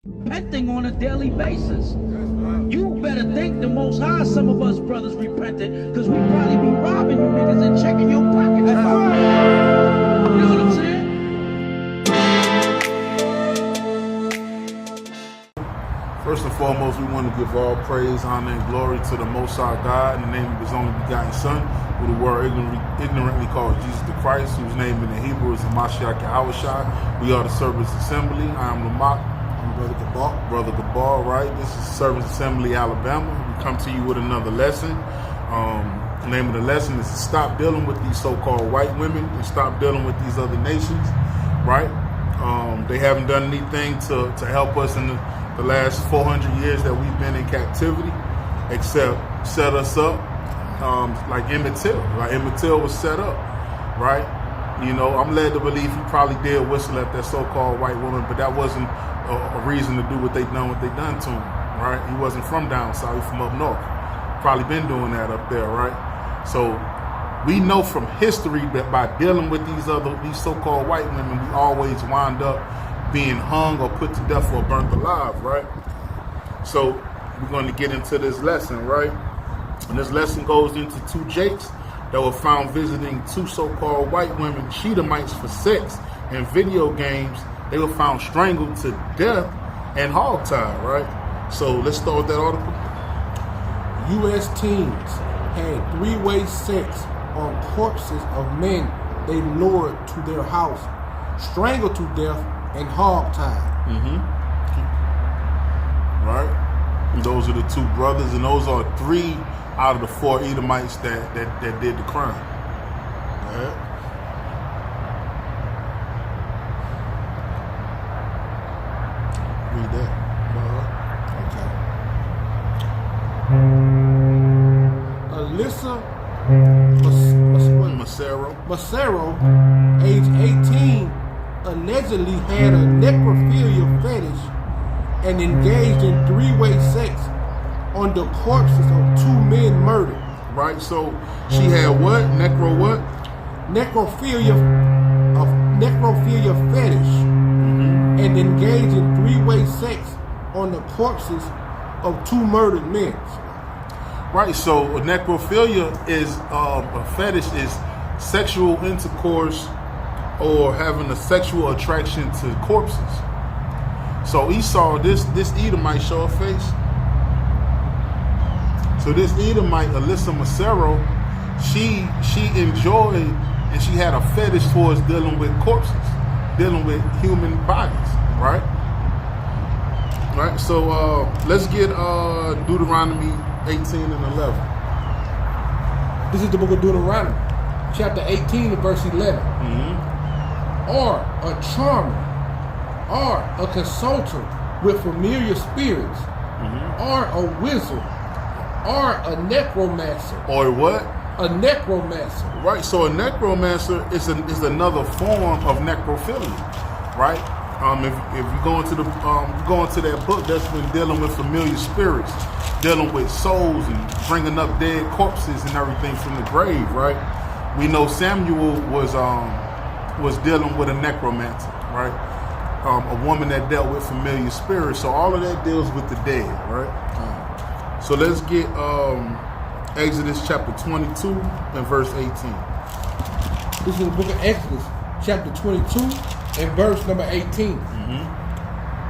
Repenting on a daily basis. You better thank the Most High some of us brothers repented, because we probably be robbing you niggas and checking your pockets. You know what I'm saying? First and foremost, we want to give all praise, honor, and glory to the Most High God in the name of His only begotten Son, who the world ignorantly calls Jesus the Christ, whose name in the Hebrew is Hamashiach Yahushua. We are the Servants Assembly. I am Lamach. I'm Brother Gabar, right? This is Servants Assembly, Alabama. We come to you with another lesson. The name of the lesson is to stop dealing with these so-called white women and stop dealing with these other nations, right? They haven't done anything to help us in the last 400 years that we've been in captivity, except set us up like Emmett Till. Like Emmett Till was set up, right? You know, I'm led to believe he probably did whistle at that so-called white woman, but that wasn't a reason to do what they done to him, right? He wasn't from down south, he's from up north. Probably been doing that up there, right? So we know from history that by dealing with these so-called white women, we always wind up being hung or put to death or burnt alive, right? So we're going to get into this lesson, right? And this lesson goes into two Jakes that were found visiting two so-called white women, Cheathamites, for sex and video games. They were found strangled to death and hogtied, right? So let's start with that article. U.S. teens had three-way sex on corpses of men they lured to their house, strangled to death, and hogtied. Right? And those are the two brothers, and those are 3 out of the 4 Edomites that did the crime. Right? Read that. Okay. Alyssa Macero, age 18, allegedly had a necrophilia fetish and engaged in three-way sex on the corpses of 2 men murdered. Right, so she had what? Necrophilia fetish and engaged in three-way sex on the corpses of 2 murdered men. Right, so necrophilia is a fetish is sexual intercourse or having a sexual attraction to corpses. So Esau, this Edomite, show her face. So this Edomite, Alyssa Macero, she enjoyed and she had a fetish towards dealing with corpses, dealing with human bodies, right? Right. So let's get Deuteronomy 18 and 11. This is the book of Deuteronomy, chapter 18 and verse 11. Or a charmer, or a consultant with familiar spirits, or a wizard, or a necromancer. Or what? A necromancer. Right, so a necromancer is another form of necrophilia, right? If you go into that book that's been dealing with familiar spirits, dealing with souls and bringing up dead corpses and everything from the grave, right? We know Samuel was dealing with a necromancer, right? A woman that dealt with familiar spirits. So all of that deals with the dead, right? So let's get Exodus chapter 22 and verse 18. This is the book of Exodus, chapter 22 and verse number 18.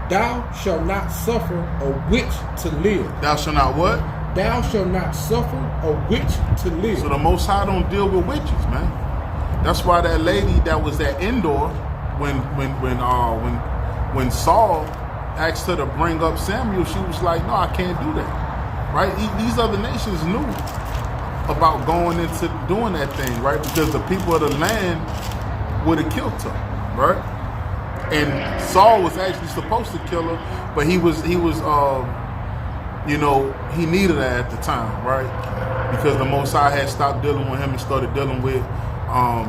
Thou shalt not suffer a witch to live. Thou shalt not what? Thou shalt not suffer a witch to live. So the Most High don't deal with witches, man. That's why that lady that was at Endor, when Saul asked her to bring up Samuel, she was like, no, I can't do that. Right? These other nations knew about going into doing that thing, right? Because the people of the land would have killed her, right? And Saul was actually supposed to kill her, but he needed her at the time, right? Because the Most High had stopped dealing with him and started dealing with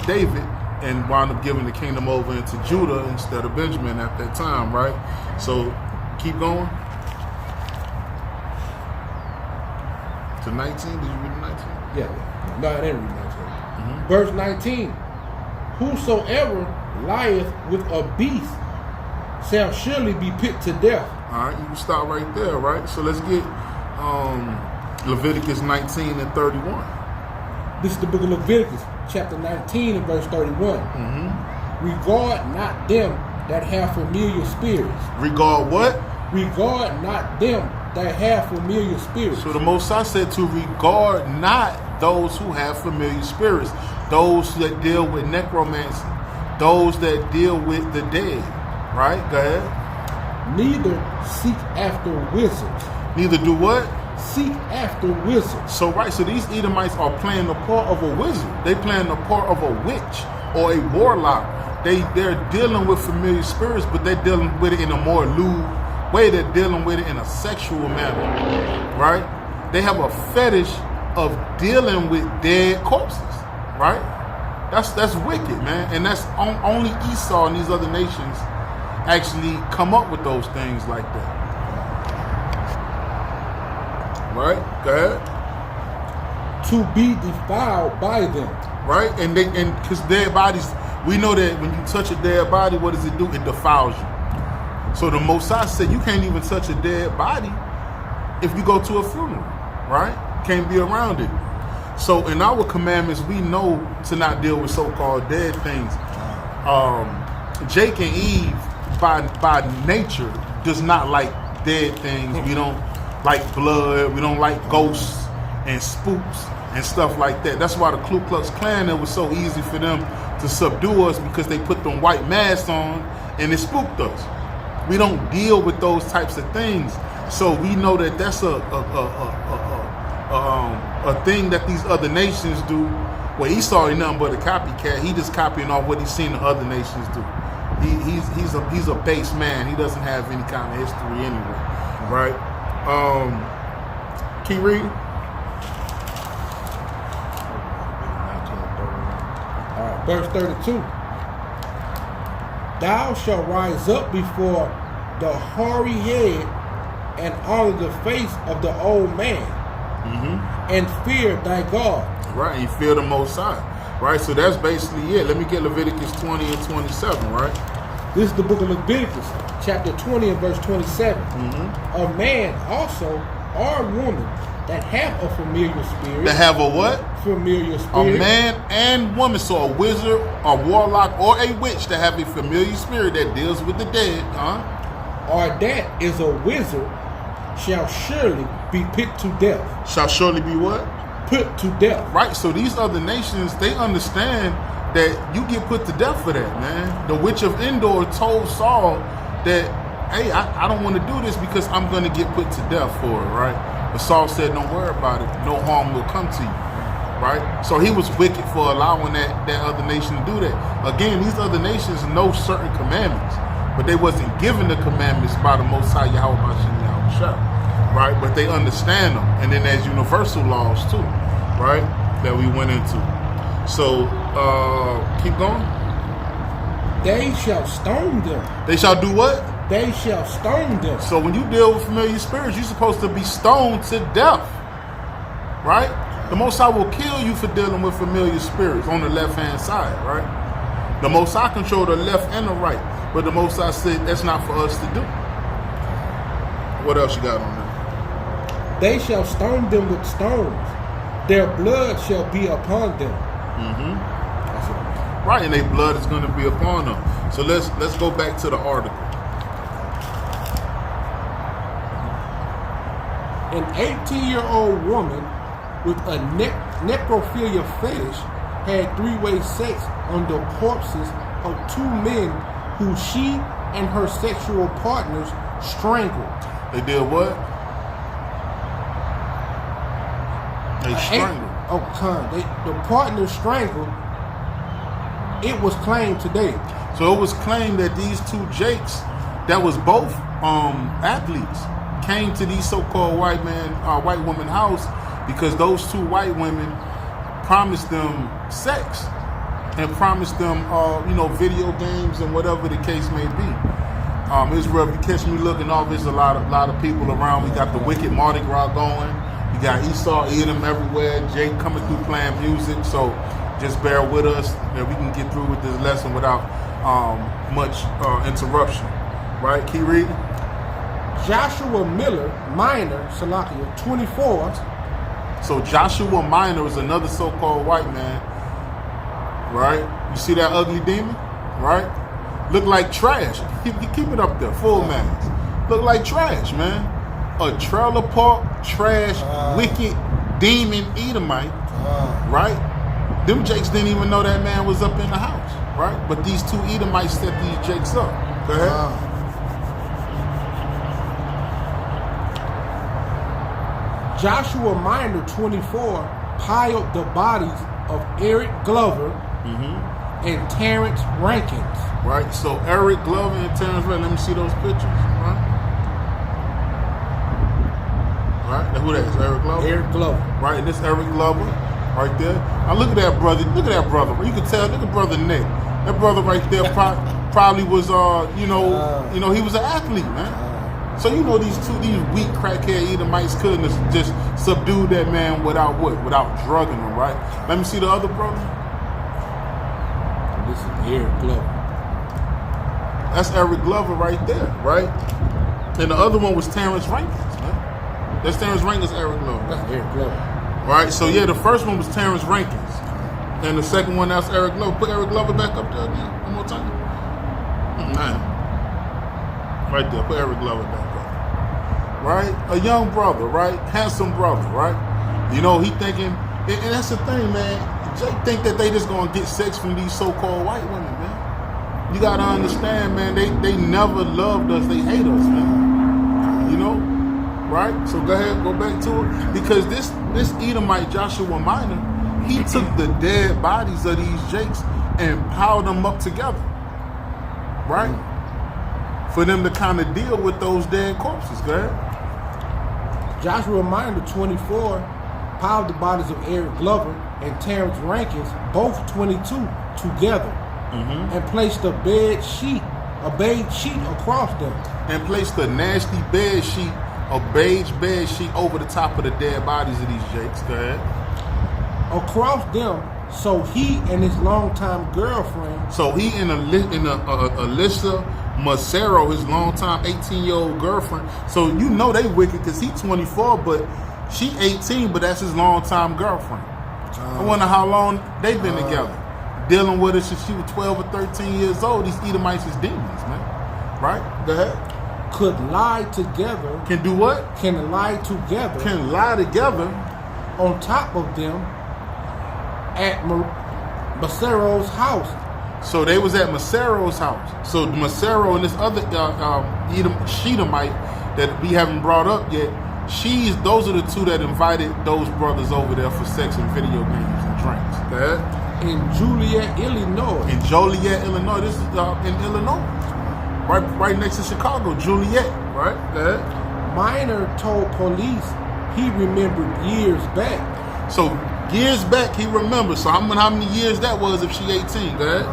David, and wound up giving the kingdom over into Judah instead of Benjamin at that time, right? So keep going. To 19, did you read 19? Yeah. No, I didn't read 19. Verse 19. Whosoever lieth with a beast shall surely be put to death. All right, you can stop right there, right? So let's get Leviticus 19 and 31. This is the book of Leviticus, chapter 19 and verse 31. Regard not them that have familiar spirits. Regard what? Regard not them that have familiar spirits. So the Most High said to regard not those who have familiar spirits, those that deal with necromancy, those that deal with the dead. Right? Go ahead. Neither seek after wizards. Neither do what? Seek after wizards. So right, so these Edomites are playing the part of a wizard. They playing the part of a witch or a warlock. They're dealing with familiar spirits, but they're dealing with it in a more lewd way. They're dealing with it in a sexual manner, right? They have a fetish of dealing with dead corpses, right? That's wicked, man. And that's only Esau and these other nations actually come up with those things like that. Right? Go ahead. To be defiled by them. Right? And because dead bodies, we know that when you touch a dead body, what does it do? It defiles you. So the Most High said you can't even touch a dead body if you go to a funeral, right? Can't be around it. So in our commandments, we know to not deal with so-called dead things. Jake and Eve, by nature, does not like dead things. We don't like blood. We don't like ghosts and spooks and stuff like that. That's why the Ku Klux Klan, it was so easy for them to subdue us, because they put them white masks on and it spooked us. We don't deal with those types of things. So we know that that's a thing that these other nations do. Well, Esau ain't nothing but a copycat. He just copying off what he's seen the other nations do. He's a base man. He doesn't have any kind of history anyway, right? Keep reading. Verse 32. Thou shalt rise up before the hoary head and honor the face of the old man, and fear thy God. Right, you fear the Most High. Right, so that's basically it. Let me get Leviticus 20 and 27, right? This is the book of Leviticus, chapter 20 and verse 27. A man also or a woman that have a familiar spirit. That have a what? Familiar spirit. A man and woman, so a wizard, a warlock, or a witch that have a familiar spirit that deals with the dead, or that is a wizard, shall surely be put to death. Shall surely be what? Put to death. Right, so these other nations, they understand that you get put to death for that, man. The witch of Endor told Saul that, hey, I don't want to do this because I'm going to get put to death for it, right? But Saul said, don't worry about it. No harm will come to you, right? So he was wicked for allowing that other nation to do that. Again, these other nations know certain commandments, but they wasn't given the commandments by the Most High Yahweh Bashim Yahweh, right? But they understand them. And then there's universal laws too, right? That we went into. So, keep going. They shall stone them. They shall do what? They shall stone them. So when you deal with familiar spirits, you're supposed to be stoned to death, right? The Most High will kill you for dealing with familiar spirits on the left-hand side, right? The Most High control the left and the right, but the Most High said that's not for us to do. What else you got on there? They shall stone them with stones. Their blood shall be upon them. Right, and their blood is going to be upon them. So let's go back to the article. An 18-year-old woman with a necrophilia fetish had three-way sex on the corpses of two men who she and her sexual partners strangled. They did what? They strangled. The partners strangled. It was claimed today. So it was claimed that these two Jakes, that was both athletes, came to these so-called white woman house because those two white women promised them sex and promised them, video games and whatever the case may be. Israel, if you catch me looking off, there's a lot of people around. We got the wicked Mardi Gras going. You got Esau, Edom everywhere. Jake coming through playing music. So just bear with us that we can get through with this lesson without much interruption. Right? Keep reading. Joshua Miller, minor, Salakia, 24. So Joshua Minor is another so-called white man, right? You see that ugly demon, right? Look like trash. Keep it up there, full mask. Look like trash, man. A trailer park, trash, wicked demon Edomite, right? Them jakes didn't even know that man was up in the house, right? But these two Edomites set these jakes up. Go ahead. Joshua Minor, 24, piled the bodies of Eric Glover and Terrence Rankins. Right, so Eric Glover and Terrence Rankins, let me see those pictures, right? Right, now who that is, Eric Glover? Eric Glover. Right, and this Eric Glover, right there. Now look at that brother, you can tell, look at brother Nick. That brother right there probably was, he was an athlete, man. So these weak crackhead Edomites couldn't have just subdued that man without what? Without drugging him, right? Let me see the other brother. This is Eric Glover. That's Eric Glover right there, right? And the other one was Terrence Rankins, man. That's Terrence Rankins, Eric Glover. That's Eric Glover. Right, so yeah, the first one was Terrence Rankins. And the second one, that's Eric Glover. Put Eric Glover back up there again, one more time. Right there, put Eric Glover back up. Right? A young brother, right? Handsome brother, right? He thinking, and that's the thing, man. Jake think that they just gonna get sex from these so-called white women, man. You gotta understand, man, they never loved us, they hate us, man. Right? So go ahead, go back to it. Because this Edomite, Joshua Minor, he took the dead bodies of these Jakes and piled them up together. Right? For them to kind of deal with those dead corpses. Go ahead. Joshua Minor, 24, piled the bodies of Eric Glover and Terrence Rankins, both 22, together, and placed a beige sheet across them. And placed a nasty bed sheet, a beige bed sheet over the top of the dead bodies of these Jakes. Go ahead. Across them, so he and his longtime girlfriend. So he and Alyssa Macero, his longtime 18-year-old girlfriend. So they wicked because he's 24, but she 18, but that's his longtime girlfriend. I wonder how long they've been together. Dealing with her since she was 12 or 13 years old. These Edomites is demons, man. Right? Go ahead. Could lie together. Can do what? Can lie together. Can lie together. On top of them at Macero's house. So they was at Macero's house. So Macero and this other Shedamite that we haven't brought up yet, those are the two that invited those brothers over there for sex and video games and drinks. Go ahead. In Joliet, Illinois. In Joliet, Illinois. This is in Illinois. Right next to Chicago, Joliet, right? Go ahead. Minor told police he remembered years back. So years back, he remembers. So how many years that was if she 18? Go ahead.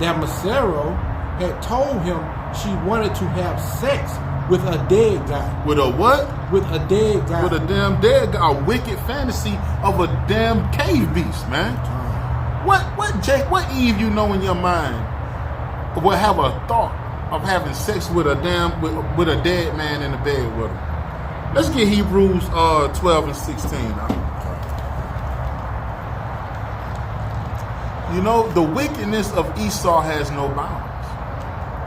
That Macero had told him she wanted to have sex with a dead guy. With a what? With a dead guy. With a damn dead guy. A wicked fantasy of a damn cave beast, man. What Jake, what Eve you know in your mind will have a thought of having sex with a with a dead man in the bed with her? Let's get Hebrews 12 and 16 now. The wickedness of Esau has no bounds.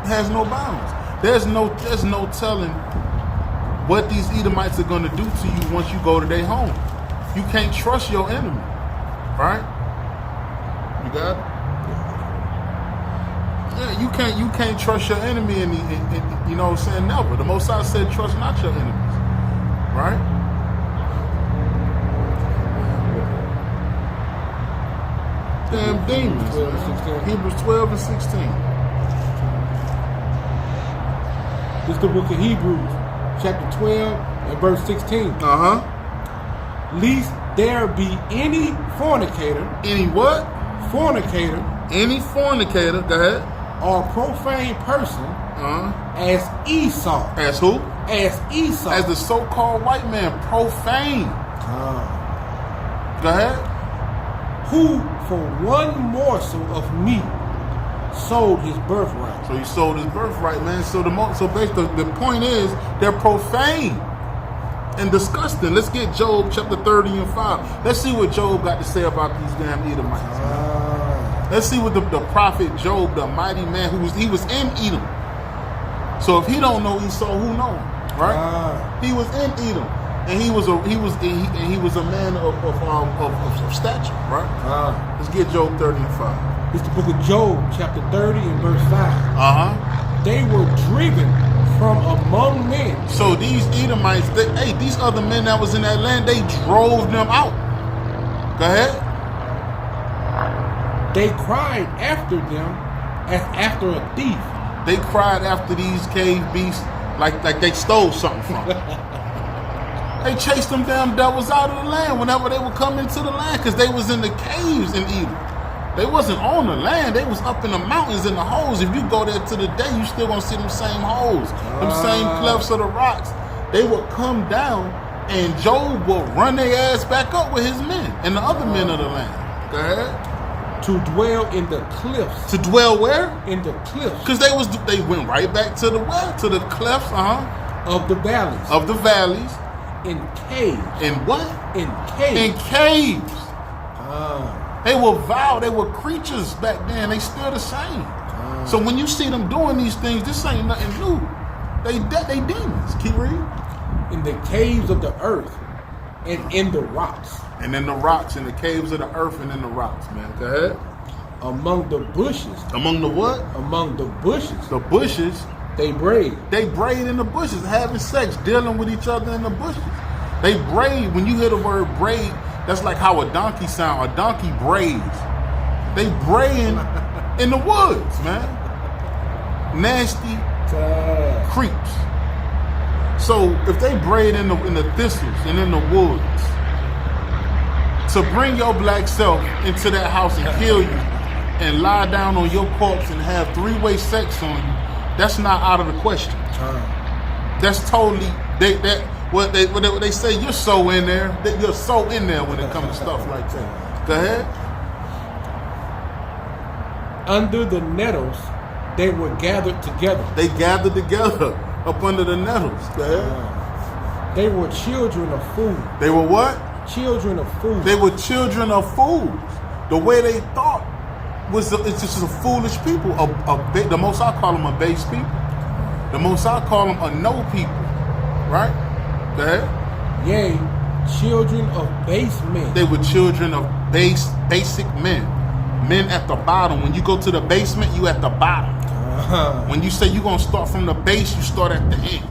It has no bounds. There's no telling what these Edomites are going to do to you once you go to their home. You can't trust your enemy, right? You got it? Yeah, you can't trust your enemy, and you know what I'm saying? Never. The Most High said, trust not your enemies, right? Damn demons, man. Hebrews 12 and 16. This is the book of Hebrews, chapter 12 and verse 16. Lest there be any fornicator. Any what? Fornicator. Any fornicator, go ahead. Or profane person as Esau. As who? As Esau. As the so-called white man, profane. Go ahead. Who for one morsel of meat sold his birthright. So he sold his birthright, man. So basically, the point is they're profane and disgusting. Let's get Job chapter 30 and 5. Let's see what Job got to say about these damn Edomites. Man. Let's see what the prophet Job, the mighty man, he was in Edom. So if he don't know Esau, who know him, right? He was in Edom, and he was a man of stature, right? Let's get Job 30 and 5. It's the book of Job, chapter 30 and verse 5. They were driven from among men. So these Edomites, these other men that was in that land, they drove them out. Go ahead. They cried after them as after a thief. They cried after these cave beasts like they stole something from them. They chased them damn devils out of the land whenever they would come into the land, because they was in the caves in Edom. They wasn't on the land. They was up in the mountains in the holes. If you go there to the day, you still gonna see them same holes, them same clefts of the rocks. They would come down, and Job would run their ass back up with his men and the other men of the land. Go ahead. To dwell in the cliffs. To dwell where? In the cliffs. Because they went right back to the where? To the cliffs, of the valleys. Of the valleys. In caves. In what? In caves. In caves. They were vile. They were creatures back then. They still the same. So when you see them doing these things, this ain't nothing new. They demons. Keep reading. In the caves of the earth and in the rocks. And in the rocks, in the caves of the earth and in the rocks, man. Go ahead. Among the bushes. Among the what? Among the bushes. The bushes. They braid. They braid in the bushes, having sex, dealing with each other in the bushes. They braid. When you hear the word braid, that's like how a donkey sound. A donkey braids. They braying in the woods, man. Nasty creeps. So if they braid in the thistles and in the woods, to bring your black self into that house and kill you and lie down on your corpse and have three-way sex on you, that's not out of the question. That's totally what they say. You're so in there. You're so in there when it comes to stuff like that. Go ahead. Under the nettles, they were gathered together. They gathered together up under the nettles. Go ahead. They were children of fools. They were what? Children of fools. They were children of fools. The way they thought it's just a foolish people. The Most High call them a base people. The Most High call them a no people. Right? Go ahead. Yea, children of base men. They were children of basic men. Men at the bottom. When you go to the basement, you at the bottom. When you say you're going to start from the base, you start at the end.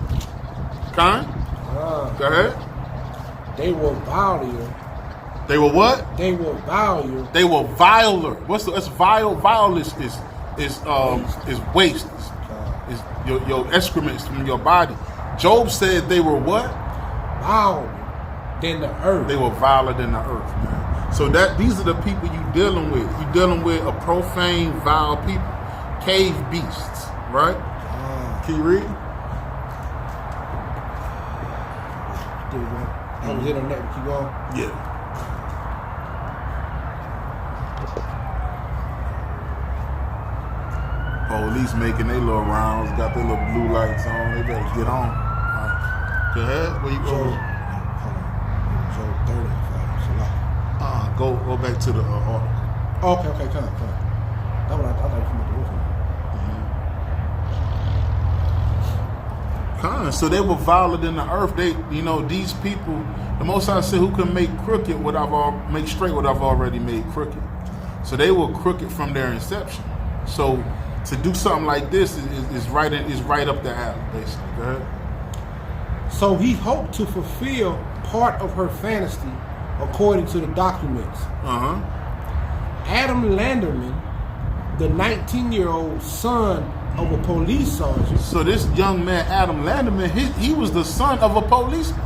Okay? Go ahead. They were viler. They were what? They were viler. They were viler. What's vile? Vile is waste. Is your excrements from your body. Job said they were what? Viler than the earth. They were viler than the earth, man. So these are the people you dealing with. You dealing with a profane, vile people. Cave beasts, right? Can you read? I was in on that. Keep going. Yeah. Police making their little rounds, got their little blue lights on. They better get on. Right. Go ahead. Where you go? Job 30. Go back to the article. Okay, come. That's what I thought you meant to do. So they were viler than the earth. These people, the Most High said, who can make make straight what I've already made crooked. So they were crooked from their inception. So to do something like this is right up the alley, basically. Go ahead. So he hoped to fulfill part of her fantasy according to the documents. Adam Landerman, the 19-year-old son of a police sergeant. So this young man, Adam Landerman, he was the son of a policeman.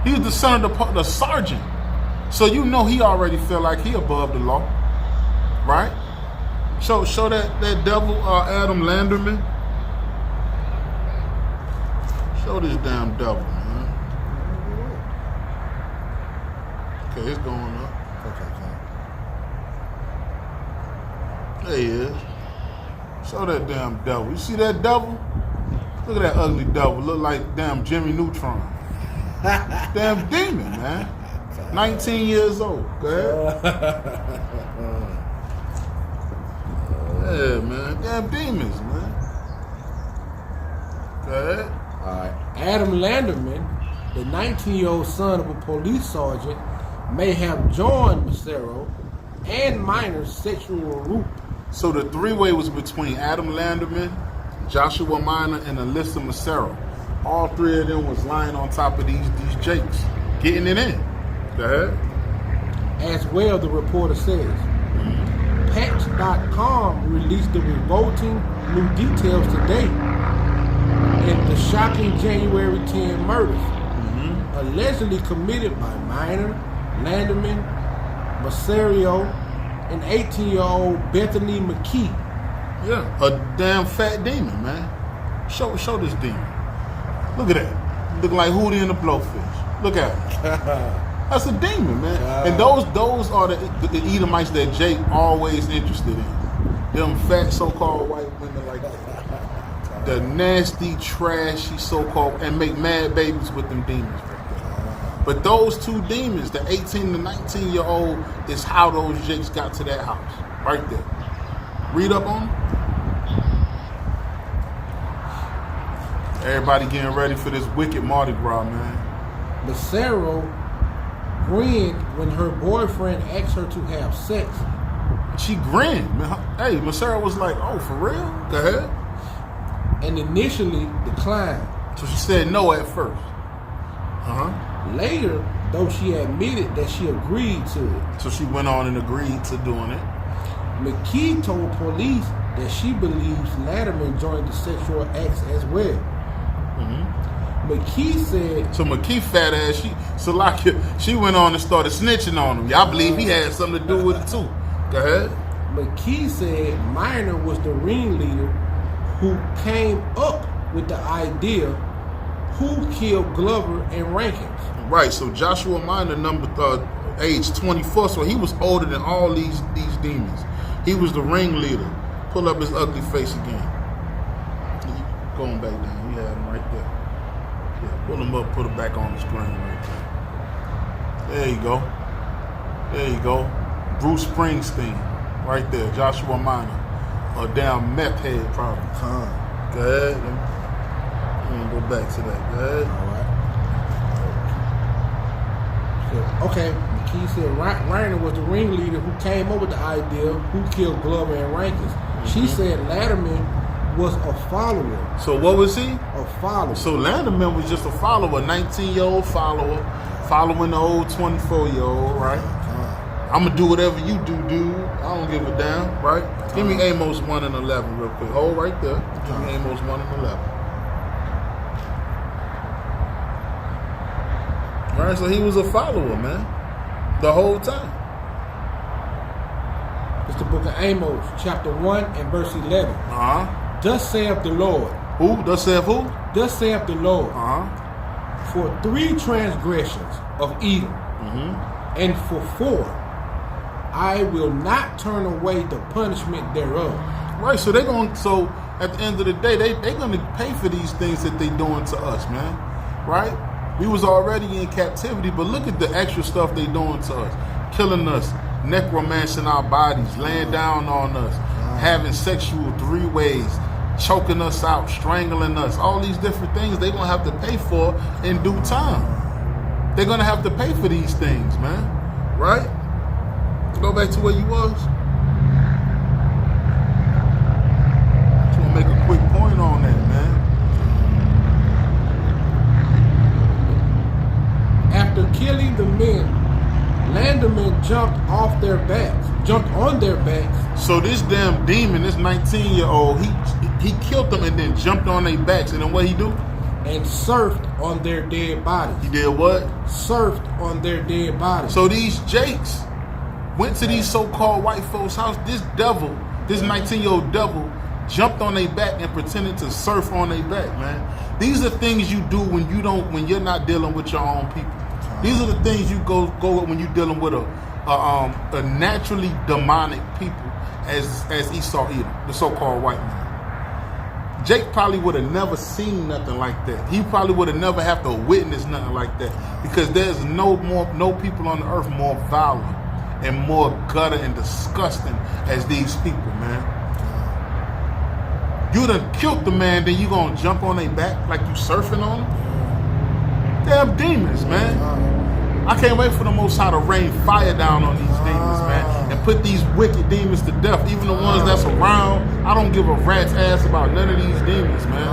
He was the son of the sergeant. So he already felt like he above the law, right? Show that devil, Adam Landerman. Show this damn devil, man. Okay, it's going up. Okay. There he is. Show that damn devil. You see that devil? Look at that ugly devil. Look like damn Jimmy Neutron. Damn demon, man. 19 years old. Go ahead. Yeah, man. Damn demons, man. Go ahead. All right. Adam Landerman, the 19-year-old son of a police sergeant, may have joined Massaro and Minor's sexual group. So the three-way was between Adam Landerman, Joshua Minor, and Alyssa Massaro. All three of them was lying on top of these Jakes, getting it in. Go ahead. As well, the reporter says. Patch.com released the revolting new details today in the shocking January 10 murders, allegedly committed by Minor, Landerman, Massaro, and 18-year-old Bethany McKee. Yeah, a damn fat demon, man. Show this demon. Look at that. Look like Hootie and the Blowfish. Look at it. That's a demon, man. And those are the Edomites that Jake always interested in. Them fat so-called white women like that. The nasty, trashy so-called, and make mad babies with them demons right there. But those two demons, the 18 to 19-year-old, is how those Jakes got to that house. Right there. Read up on them. Everybody getting ready for this wicked Mardi Gras, man. Massaro grinned when her boyfriend asked her to have sex. She grinned, man. Hey, Massaro was like, "Oh, for real? Go ahead." And initially declined. So she said no at first. Later, though, she admitted that she agreed to it. So she went on and agreed to doing it. McKee told police that she believes Landerman joined the sexual acts as well. McKee said... So McKee fat ass, she went on and started snitching on him. Y'all believe he had something to do with it too. Go ahead. McKee said Minor was the ringleader who came up with the idea who killed Glover and Rankins. Right, so Joshua Minor, age 24, so he was older than all these demons. He was the ringleader. Pull up his ugly face again. Going back down, you had him right there. Yeah, pull him up, put him back on the screen right there. There you go. There you go. Bruce Springsteen, right there. Joshua Minor, a damn meth head probably. Go ahead. I'm gonna go back to that. Go ahead. All right. Okay, McKee said Reiner was the ringleader who came up with the idea who killed Glover and Rankins. She said Landerman was a follower. So what was he? A follower. So Landerman was just a follower, 19-year-old follower, following the old 24-year-old, right? I'm gonna do whatever you do, dude. I don't give a damn, right? Give me Amos 1 and 11 real quick. Hold right there. Give me Amos 1 and 11. All right, so he was a follower, man, the whole time. It's the book of Amos, chapter 1 and verse 11. Thus saith the Lord. Who? Thus saith who? Thus saith the Lord. For 3 transgressions of Edom, and for 4, I will not turn away the punishment thereof. Right, so so at the end of the day, they're gonna pay for these things that they doing to us, man. Right? We was already in captivity, but look at the extra stuff they doing to us. Killing us, necromancing our bodies, laying down on us, having sexual 3 ways, choking us out, strangling us, all these different things they're gonna have to pay for in due time. They're gonna have to pay for these things, man. Right? Go back to where you was. Just wanna make a quick point on that, man. After killing the men, Landerman jumped on their backs. So this damn demon, this 19-year-old, he killed them and then jumped on their backs. And then what he do? And surfed on their dead bodies. He did what? Surfed on their dead bodies. So these Jakes went to these so-called white folks' house. This devil, this 19-year-old devil, jumped on their back and pretended to surf on their back, man. These are things you do when you're not dealing with your own people. These are the things you go with when you're dealing with a naturally demonic people, as Esau Edom, the so-called white man. Jake probably would have never seen nothing like that. He probably would have never have to witness nothing like that, because there's no people on the earth more violent and more gutter and disgusting as these people, man. You done killed the man, then you gonna jump on their back like you surfing on them? Damn demons, man. I can't wait for the Most High to rain fire down on these demons, man, and put these wicked demons to death. Even the ones that's around, I don't give a rat's ass about none of these demons, man.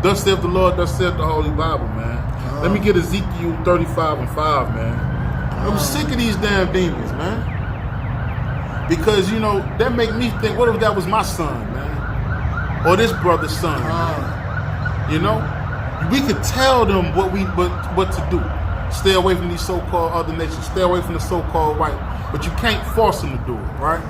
Thus saith the Lord, thus saith the Holy Bible, man. Let me get Ezekiel 35:5, man. I'm sick of these damn demons, man. Because, you know, that make me think, what if that was my son, man? Or this brother's son, man? You know? We could tell them what to do. Stay away from these so-called other nations. Stay away from the so-called white. But you can't force them to do it, right?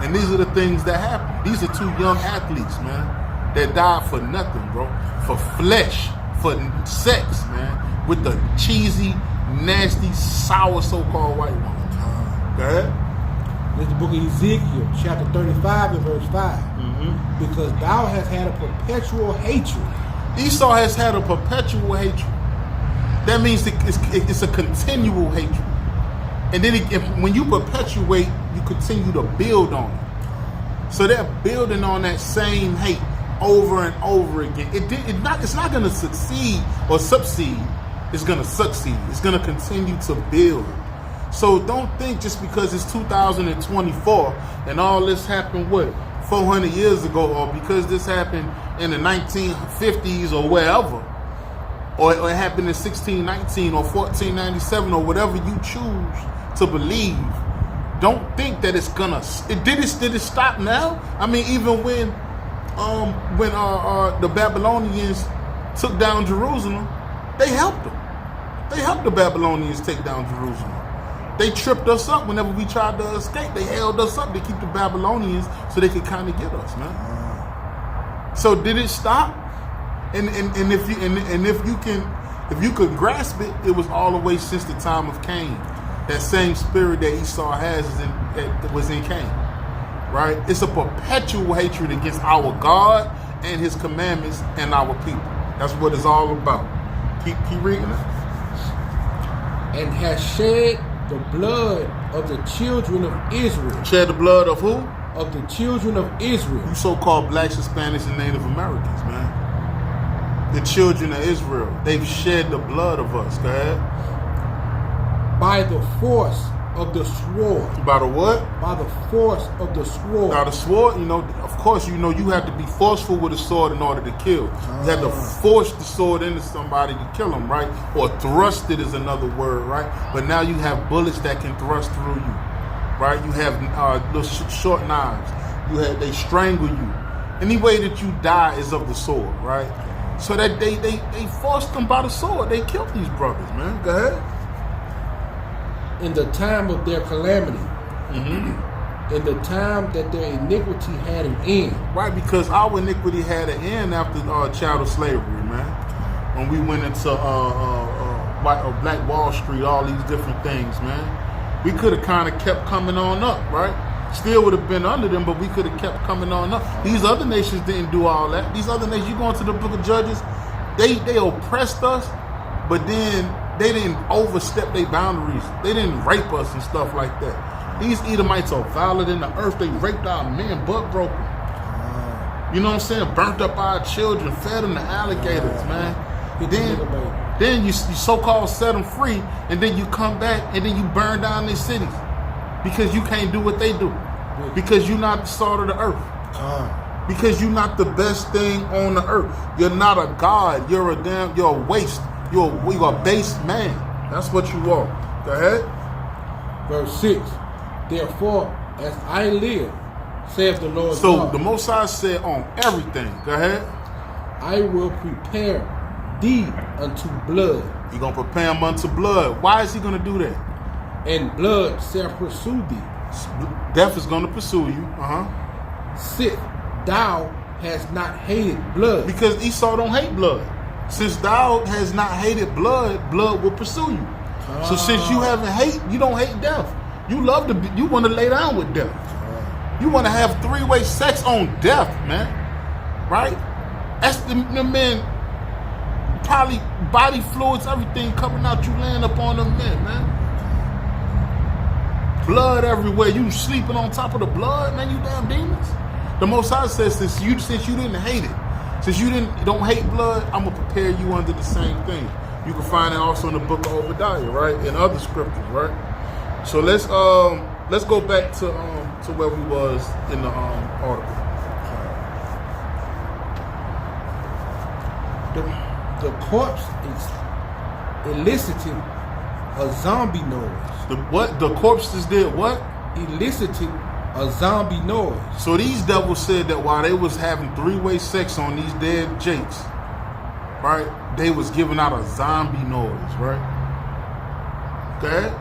And these are the things that happen. These are two young athletes, man, that died for nothing, bro. For flesh, for sex, man, with the cheesy, nasty, sour so-called white woman. Go ahead. It's the book of Ezekiel, chapter 35 and verse 5. Because thou hast had a perpetual hatred. Esau has had a perpetual hatred. That means it's a continual hatred. And then when you perpetuate, you continue to build on it. So they're building on that same hate over and over again. It's not going to succeed or subside. It's going to succeed. It's going to continue to build. So don't think just because it's 2024 and all this happened, 400 years ago, or because this happened in the 1950s or wherever, or it happened in 1619 or 1497 or whatever you choose to believe. Don't think that it's gonna. Did it stop now? I mean, even when the Babylonians took down Jerusalem, they helped them. They helped the Babylonians take down Jerusalem. They tripped us up whenever we tried to escape. They held us up to keep the Babylonians so they could kind of get us, man. So did it stop? And if you could grasp it, it was all the way since the time of Cain. That same spirit that Esau has was in Cain, right? It's a perpetual hatred against our God and His commandments and our people. That's what it's all about. Keep reading it. And has shed the blood of the children of Israel. Shed the blood of who? Of the children of Israel. You so-called blacks, Hispanics, and Native Americans, man. The children of Israel. They've shed the blood of us. Go ahead. By the force of the sword. By the what? By the force of the sword. Now the sword, of course, you have to be forceful with a sword in order to kill. You have to force the sword into somebody to kill them, right? Or thrust it is another word, right? But now you have bullets that can thrust through you, right? You have those short knives. They strangle you. Any way that you die is of the sword, right? So that they forced them by the sword. They killed these brothers, man. Go ahead. In the time of their calamity, in the time that their iniquity had an end. Right, because our iniquity had an end after chattel slavery, man. When we went into Black Wall Street, all these different things, man. We could have kind of kept coming on up, right? Still would have been under them, but we could have kept coming on up. These other nations didn't do all that. These other nations, you go into the book of Judges, they oppressed us, but then they didn't overstep their boundaries. They didn't rape us and stuff like that. These Edomites are violent in the earth. They raped our men, butt broken. You know what I'm saying? Burnt up our children, fed them to alligators, man. Then you so-called set them free, and then you come back, and then you burn down their cities. Because you can't do what they do. Because you're not the salt of the earth. Because you're not the best thing on the earth. You're not a god. You're a waste. You're a base man. That's what you are. Go ahead. Verse 6. Therefore, as I live, saith the Lord So God, the Most High said on everything. Go ahead. I will prepare thee unto blood. You're going to prepare him unto blood. Why is he going to do that? And blood shall pursue thee. Death is going to pursue you. Sith thou hast not hated blood. Because Esau don't hate blood. Since thou has not hated blood, blood will pursue you. So since you don't hate death. You want to lay down with death. You want to have three-way sex on death, man. Right? That's the men, probably body fluids, everything coming out, you laying up on them men, man. Blood everywhere. You sleeping on top of the blood, man, you damn demons. The Most High says, since you didn't hate it, since you don't hate blood, I'm going to prepare you under the same thing. You can find it also in the book of Obadiah, right? In other scriptures, right? So let's go back to where we was in the article. The corpse elicited a zombie noise. The what? The corpses did what? Elicited a zombie noise. So these devils said that while they was having three-way sex on these dead jakes, right? They was giving out a zombie noise, right? Okay?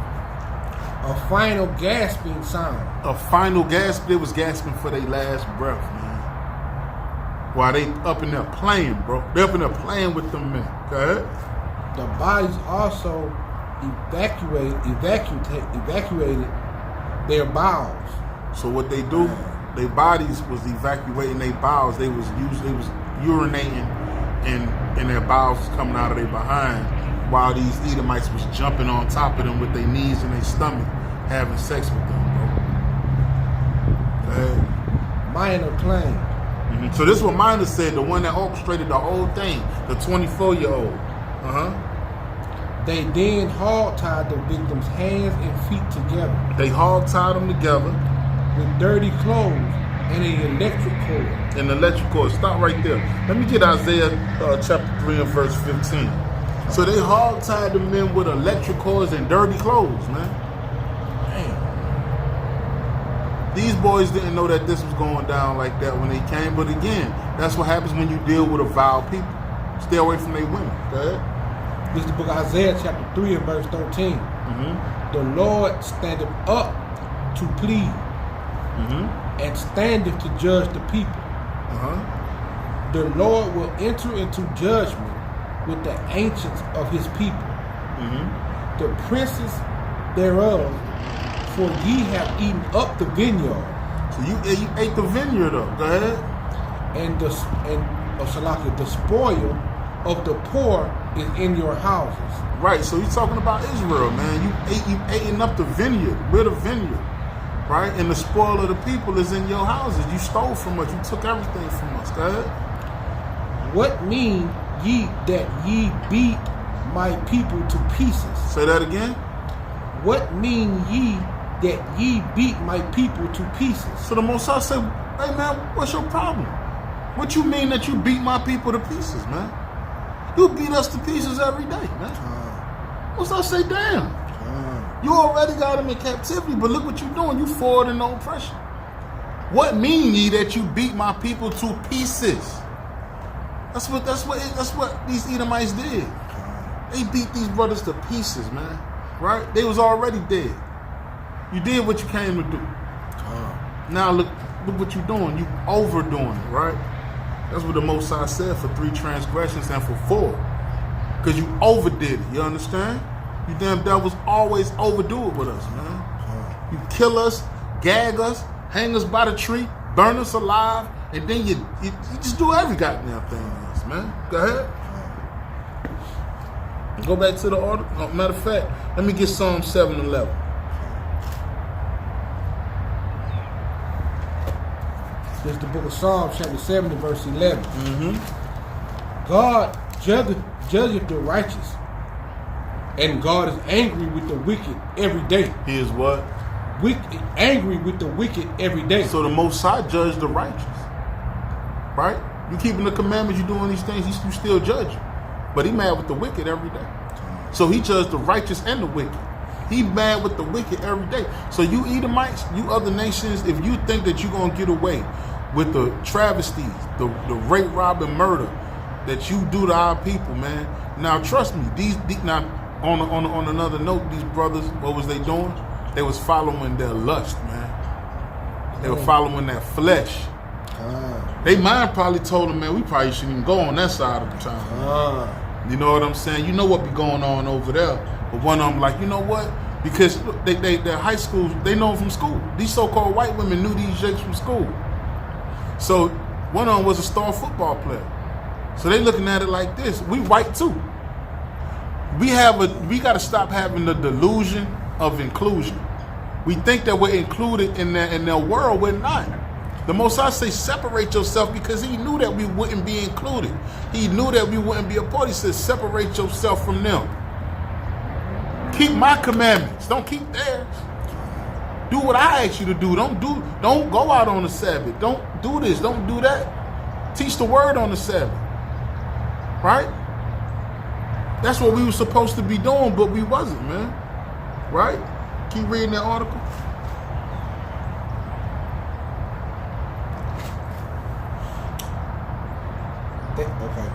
A final gasping sound. A final gasp. They was gasping for their last breath, man. While they up in there playing, bro. They up in there playing with them men. Okay? The bodies also evacuated their bowels. So what they do, their bodies was evacuating their bowels. They was urinating and their bowels was coming out of their behind while these Edomites was jumping on top of them with their knees and their stomach, having sex with them, bro. Okay? Minor claim. So this is what Minor said, the one that orchestrated the whole thing, the 24-year-old. They then hog-tied the victim's hands and feet together. They hog-tied them together. With dirty clothes and an electric cord. An electric cord. Stop right there. Let me get Isaiah chapter 3 and verse 15. So they hog-tied the men with electric cords and dirty clothes, man. Damn. These boys didn't know that this was going down like that when they came. But again, that's what happens when you deal with a vile people. Stay away from their women. Okay? This is the book of Isaiah chapter 3 and verse 13. The Lord standeth up to plead and standeth to judge the people. The Lord will enter into judgment with the ancients of his people, the princes thereof, for ye have eaten up the vineyard. So you ate the vineyard up. Go ahead. And the spoil of the poor is in your houses. Right. So he's talking about Israel, man. You eating up the vineyard. We're the vineyard. Right? And the spoil of the people is in your houses. You stole from us. You took everything from us. Go ahead. What mean ye that ye beat my people to pieces? Say that again. What mean ye that ye beat my people to pieces? So the Most High said, hey man, what's your problem? What you mean that you beat my people to pieces, man? You beat us to pieces every day, man. Most High say, damn. You already got them in captivity, but look what you're doing. You forward in oppression. What mean ye that you beat my people to pieces? That's what these Edomites did. They beat these brothers to pieces, man. Right? They was already dead. You did what you came to do. Now look what you're doing. You overdoing it, right? That's what the Most High said for 3 transgressions and for 4. Because you overdid it. You understand? You damn devils always overdo it with us, man. You kill us, gag us, hang us by the tree, burn us alive, and then you just do every goddamn thing to us, man. Go ahead. Go back to the order. Matter of fact, let me get Psalm 7:11. This is the book of Psalms, chapter 7, verse 11. God judgeth the righteous, and God is angry with the wicked every day. He is what? Angry with the wicked every day. So the Most High judge the righteous, right? You keeping the commandments, you doing these things, you still judge you. But he mad with the wicked every day. So he judged the righteous and the wicked. He mad with the wicked every day. So you Edomites, you other nations, if you think that you're going to get away with the travesties, the rape, rob, and murder that you do to our people, man. Now trust me, now on another note, these brothers, what was they doing? They was following their lust, man. They were following their flesh. They mind probably told them, man, we probably shouldn't even go on that side of the town. You know what I'm saying? You know what be going on over there. But one of them like, you know what? Because look, their high schools, they know them from school. These so-called white women knew these jakes from school. So one of them was a star football player. So they looking at it like this. We white too. We got to stop having the delusion of inclusion. We think that we're included in their world. We're not. The Most High say separate yourself because he knew that we wouldn't be included. He knew that we wouldn't be a part. He says separate yourself from them. Keep my commandments. Don't keep theirs. Do what I ask you to do. Don't go out on the Sabbath. Don't do this. Don't do that. Teach the word on the Sabbath. Right? That's what we were supposed to be doing, but we wasn't, man. Right? Keep reading that article. Okay.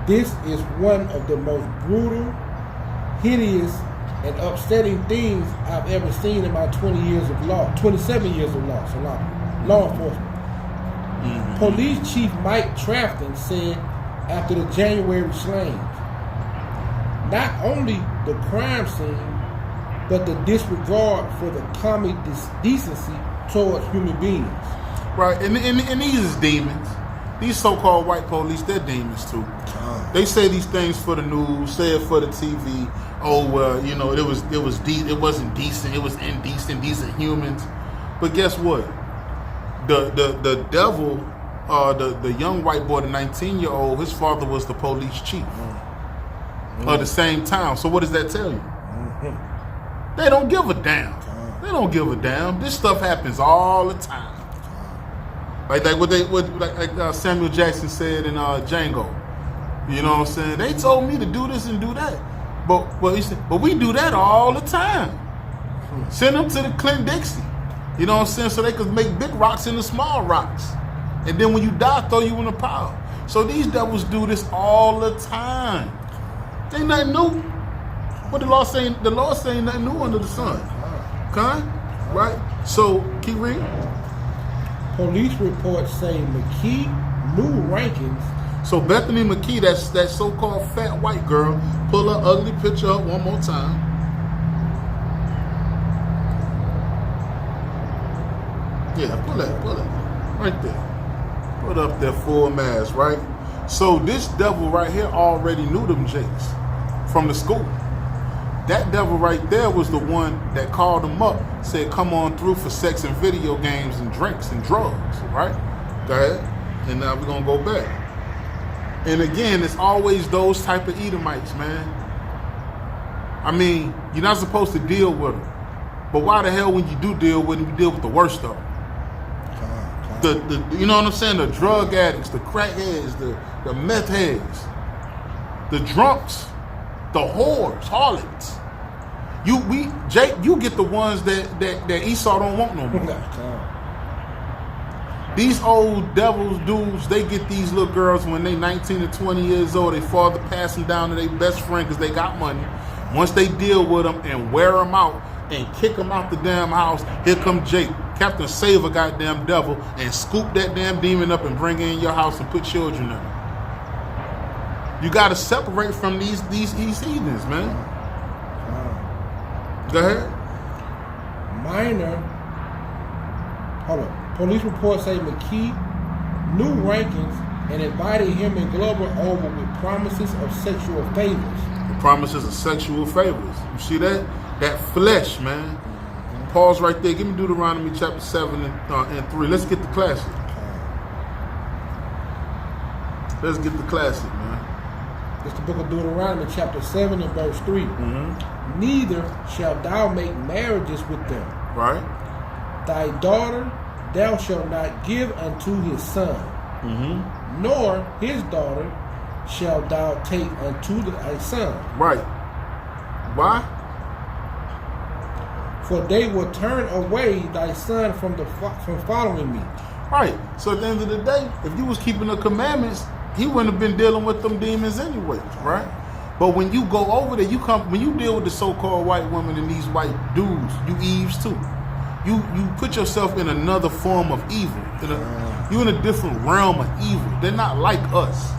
This is one of the most brutal, hideous, and upsetting things I've ever seen in my 27 years of law, law enforcement. Mm-hmm. Police Chief Mike Trafton said after the January slayings, not only the crime scene, but the disregard for the common decency towards human beings. Right, and these is demons. These so-called white police, they're demons too. They say these things for the news, say it for the TV. Oh well, you know, it wasn't decent, it was indecent, decent humans. But guess what? The devil, the young white boy, the 19-year-old, his father was the police chief of the same town. So what does that tell you? Mm-hmm. They don't give a damn. They don't give a damn. This stuff happens all the time. Like Samuel Jackson said in Django. You know what I'm saying? They told me to do this and do that. But we do that all the time. Send them to the Clint Dixie. You know what I'm saying? So they could make big rocks into small rocks. And then when you die, throw you in a pile. So these devils do this all the time. Ain't nothing new. What the law saying? The law saying nothing new under the sun. Okay? Right? So keep reading. Police reports say McKee new rankings. So Bethany McKee, that's that so-called fat white girl, pull her ugly picture up one more time. Yeah, pull it. Right there. Put up their full mask, right? So this devil right here already knew them jakes from the school. That devil right there was the one that called him up, said, come on through for sex and video games and drinks and drugs, right? Go ahead. And now we're going to go back. And again, it's always those type of Edomites, man. I mean, you're not supposed to deal with them. But why the hell when you do deal with them, you deal with the worst of them? The you know what I'm saying? The drug addicts, the crackheads, the meth heads, the drunks, the whores, harlots. Jake, you get the ones that Esau don't want no more. These old devils dudes, they get these little girls when they 19 or 20 years old. They father pass them down to their best friend because they got money. Once they deal with them and wear them out and kick them out the damn house, here come Jake, Captain Save a goddamn devil, and scoop that damn demon up and bring it in your house and put children in it. You got to separate from these heathens, man. Go ahead. Hold on. Police reports say McKee new rankings and invited him and Glover over with promises of sexual favors. The promises of sexual favors. You see that? That flesh, man. Pause right there. Give me Deuteronomy chapter 7 and 3. Let's get the classic. Let's get the classic, man. It's the book of Deuteronomy chapter 7 and verse 3. Mm-hmm. Neither shall thou make marriages with them. Right. Thy daughter thou shalt not give unto his son, mm-hmm. nor his daughter shalt thou take unto thy son. Right. Why? For they will turn away thy son from following me. Right. So at the end of the day, if you was keeping the commandments, he wouldn't have been dealing with them demons anyway, right? But when you go over there, when you deal with the so-called white women and these white dudes, you Eves too. You put yourself in another form of evil. You're in a different realm of evil. They're not like us,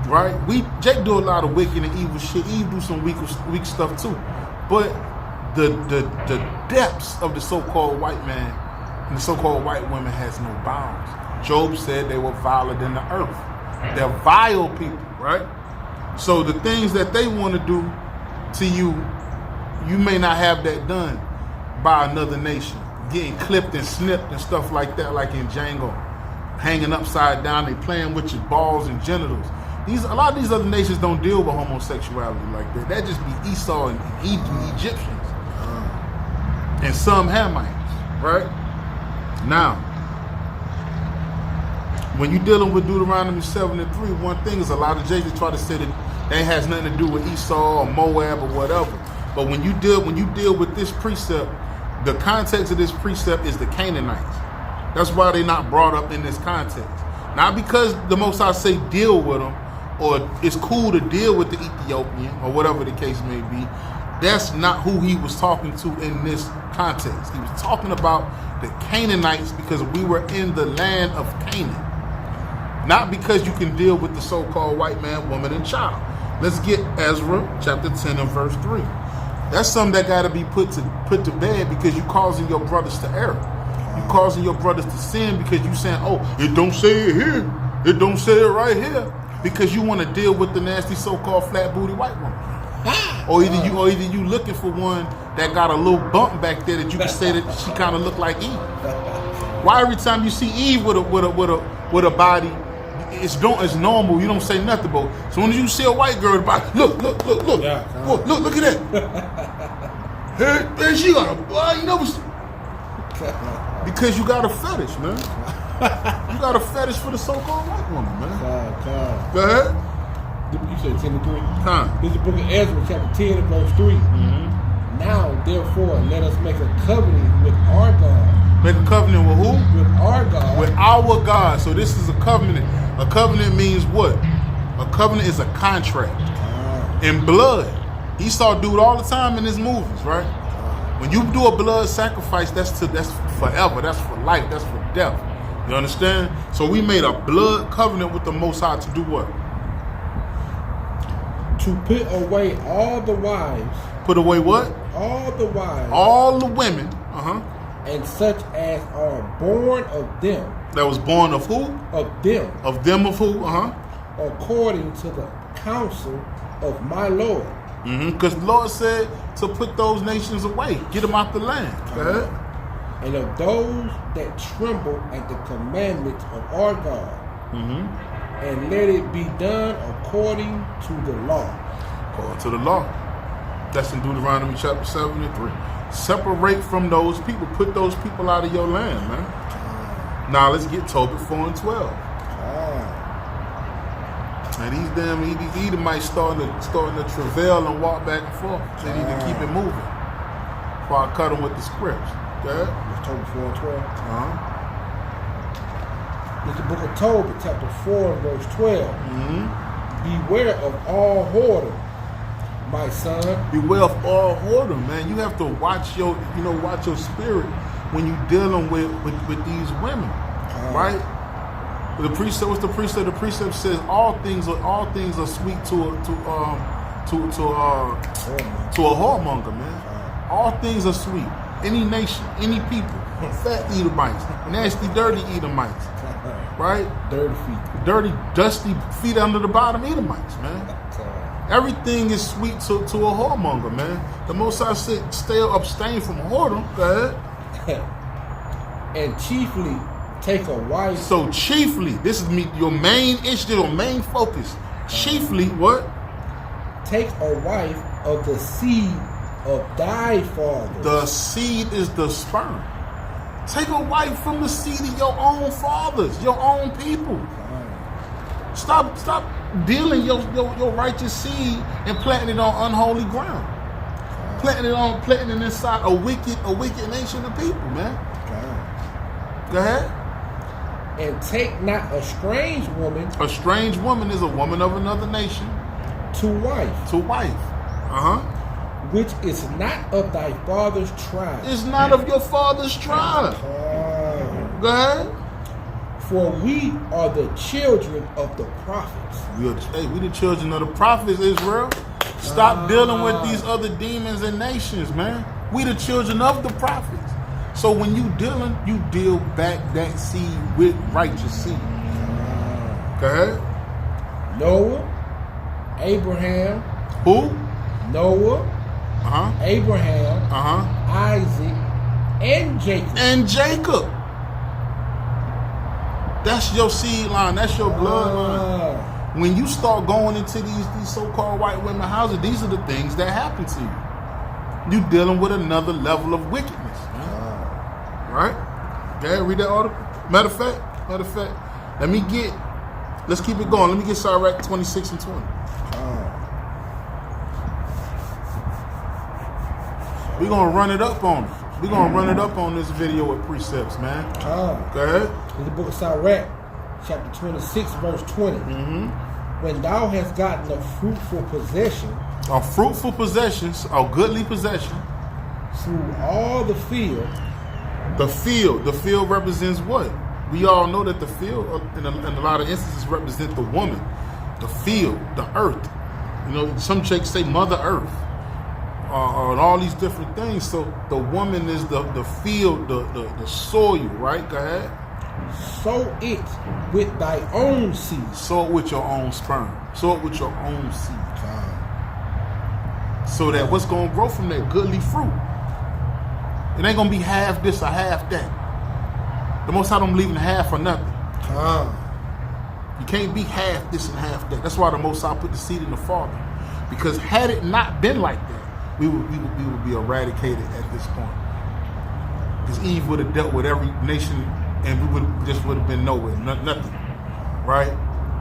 right? Jake do a lot of wicked and evil shit. Eve do some weak stuff too. But the depths of the so-called white man and the so-called white women has no bounds. Job said they were viler than the earth. They're vile people, right? So the things that they want to do to you, you may not have that done by another nation. Getting clipped and snipped and stuff like that, like in Django. Hanging upside down, they playing with your balls and genitals. A lot of these other nations don't deal with homosexuality like that. That just be Esau and Egyptians. And some Hamites, right? Now, when you're dealing with Deuteronomy 7 and 3, one thing is a lot of Jacob try to say that that has nothing to do with Esau or Moab or whatever. But when you deal with this precept, the context of this precept is the Canaanites. That's why they're not brought up in this context. Not because the Most High say deal with them, or it's cool to deal with the Ethiopian, or whatever the case may be. That's not who he was talking to in this context. He was talking about the Canaanites because we were in the land of Canaan. Not because you can deal with the so-called white man, woman, and child. Let's get Ezra chapter 10 and verse 3. That's something that got to be put to bed because you're causing your brothers to err. You're causing your brothers to sin because you saying, oh, it don't say it here. It don't say it right here. Because you want to deal with the nasty so-called flat booty white woman. Or either you looking for one that got a little bump back there that you can say that she kind of look like Eve. Why every time you see Eve with a body, it's normal. You don't say nothing about. As soon as you see a white girl with a body, look, Yeah, look at that. Hey, she got a boy, you know. Because you got a fetish, man. You got a fetish for the so-called white woman, man. Go ahead. You said 10 and 3? Huh. This is the book of Ezra, chapter 10 and verse 3. Mm-hmm. Now, therefore, let us make a covenant with our God. Make a covenant with who? With our God. With our God. So this is a covenant. A covenant means what? A covenant is a contract. In blood. Esau do it all the time in his movies, right? When you do a blood sacrifice, that's forever. That's for life. That's for death. You understand? So we made a blood covenant with the Most High to do what? To put away all the wives. Put away what? All the wives. All the women. And such as are born of them. That was born of who? Of them. Of them of who? According to the counsel of my Lord. Because the Lord said to put those nations away. Get them out the land. Go ahead. And of those that tremble at the commandments of our God. And let it be done according to the law. According to the law. That's in Deuteronomy chapter 7 and 3. Separate from those people. Put those people out of your land, man. Now let's get Tobit 4 and 12. And these Edomites starting to travail and walk back and forth. They need to keep it moving. Before I cut them with the scripts. Okay? Tobit 4 and 12. It's the book of Tobit, chapter 4 and verse 12. Beware of all whoredom, my son. Beware of all whoredom, man. You have to watch your spirit when you're dealing with these women, right? The precept, what's the precept? The precept says all things are sweet to a whoremonger, man. All things are sweet. Any nation, any people, fat Edomites, nasty, dirty Edomites, right? Dirty, dusty feet under the bottom Edomites, man. Everything is sweet to a whoremonger, man. The Most High said, abstain from whoredom. Go ahead. And chiefly take a wife. So chiefly, this is your main issue, your main focus. Chiefly, what? Take a wife of the seed of thy father. The seed is the sperm. Take a wife from the seed of your own fathers, your own people. Stop dealing your righteous seed and planting it on unholy ground. Planting it inside a wicked nation of people, man. Go ahead. And take not a strange woman. A strange woman is a woman of another nation. To wife. Which is not of thy father's tribe. It's not of your father's tribe. Go ahead. For we are the children of the prophets. We the children of the prophets, Israel. Stop dealing with these other demons and nations, man. We the children of the prophets. So when you dealing, you deal back that seed with righteous seed. Go ahead. Noah, Abraham. Who? Noah, Abraham, Isaac, and Jacob. And Jacob. That's your seed line. That's your bloodline. When you start going into these so-called white women houses, these are the things that happen to you. You dealing with another level of wickedness. Right? Okay, read that article. Matter of fact, let's keep it going. Let me get Sirach 26 and 20. We're going to run it up on it. We're going to run it up on this video with precepts, man. Go ahead. In the book of Sirach, chapter 26, verse 20. When thou hast gotten a fruitful possession, a fruitful possession, a goodly possession, through all the field. The field represents what? We all know that the field, in a lot of instances, represent the woman, the field, the earth. You know, some chicks say Mother Earth, and all these different things. So the woman is the field, the soil, right? Go ahead. Sow it with thy own seed. Sow it with your own sperm. Sow it with your own seed. So that what's going to grow from that? Goodly fruit. It ain't going to be half this or half that. The Most High don't believe in half or nothing. You can't be half this and half that. That's why the Most High put the seed in the Father. Because had it not been like that, we would be eradicated at this point. Because Eve would have dealt with every nation, and we would have been nowhere, nothing, right?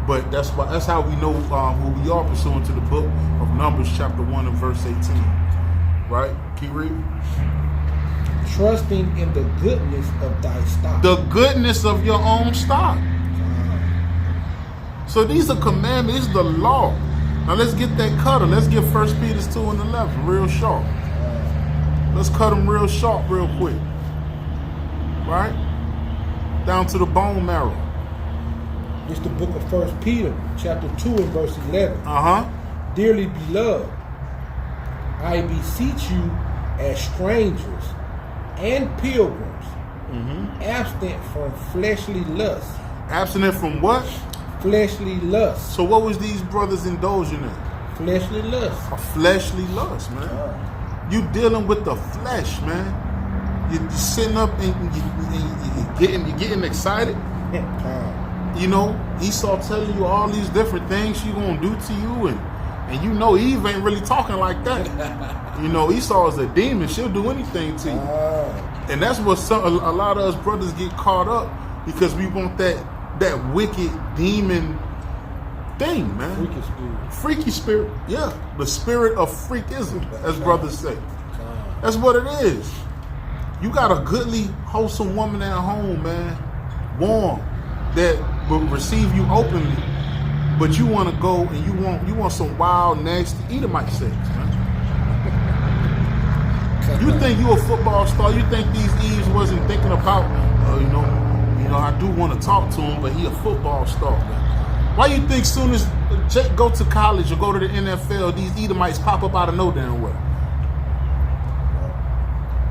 But that's how we know who we are, pursuant to the book of Numbers, chapter 1 and verse 18, right? Keep reading. Trusting in the goodness of thy stock. The goodness of your own stock. So these are commandments. This is the law. Now let's get that cutter. Let's get 1 Peter 2 and 11 real sharp. Let's cut them real sharp real quick. Right? Down to the bone marrow. It's the book of 1 Peter, chapter 2 and verse 11. Dearly beloved, I beseech you as strangers and pilgrims, abstinent from fleshly lusts. Abstinent from what? Fleshly lusts. So what was these brothers indulging in? Fleshly lust. A fleshly lust, man. You dealing with the flesh, man. You're sitting up and you're getting excited. You know, Esau telling you all these different things she gonna do to you, and you know Eve ain't really talking like that. You know, Esau is a demon. She'll do anything to you. And that's what a lot of us brothers get caught up, because we want that wicked demon thing, man. Freaky spirit. Yeah. The spirit of freakism, as brothers say. That's what it is. You got a goodly, wholesome woman at home, man. Warm. That will receive you openly. But you want to go and you want some wild, nasty Edomite sex, man. You think you a football star? You think these Eves wasn't thinking about, you know, I do want to talk to him, but he a football star. Why you think soon as Jake go to college or go to the NFL, these Edomites pop up out of no damn way?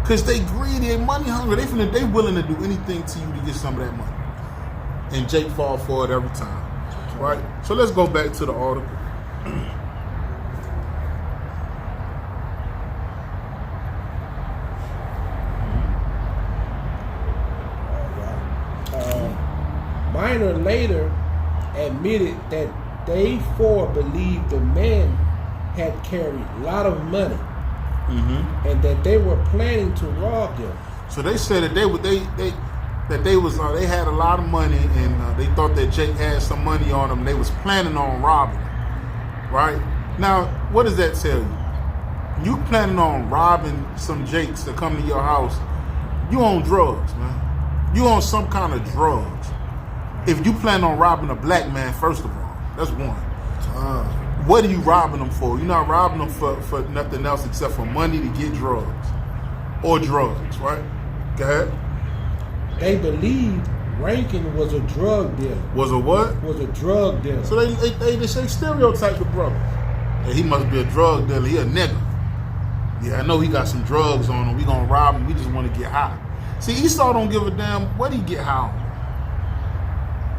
Because they greedy and money hungry. They willing to do anything to you to get some of that money. And Jake fall for it every time. Right? So let's go back to the article. Minor later admitted that they four believed the man had carried a lot of money, and that they were planning to rob them. So they said that they had a lot of money, and they thought that Jake had some money on them. They was planning on robbing him. Right? Now, what does that tell you? You planning on robbing some Jakes that come to your house, you on drugs, man. You on some kind of drugs. If you plan on robbing a black man, first of all, that's one. What are you robbing them for? You're not robbing them for nothing else except for money to get drugs. Or drugs, right? Go ahead. They believed Rankin was a drug dealer. Was a what? Was a drug dealer. So they stereotype the brother. Yeah, he must be a drug dealer. He a nigga. Yeah, I know he got some drugs on him. We gonna rob him. We just want to get high. See, Esau don't give a damn what he get high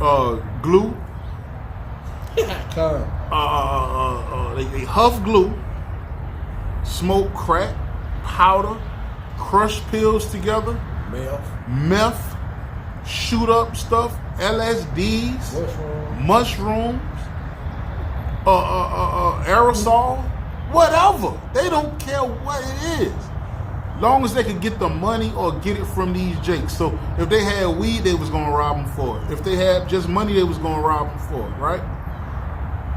on. Glue. They huff glue, smoke crack, powder, crush pills together, meth, shoot up stuff, LSDs, mushrooms, aerosol, whatever. They don't care what it is. Long as they could get the money or get it from these jakes. So if they had weed, they was gonna rob them for it. If they had just money, they was gonna rob them for it, right?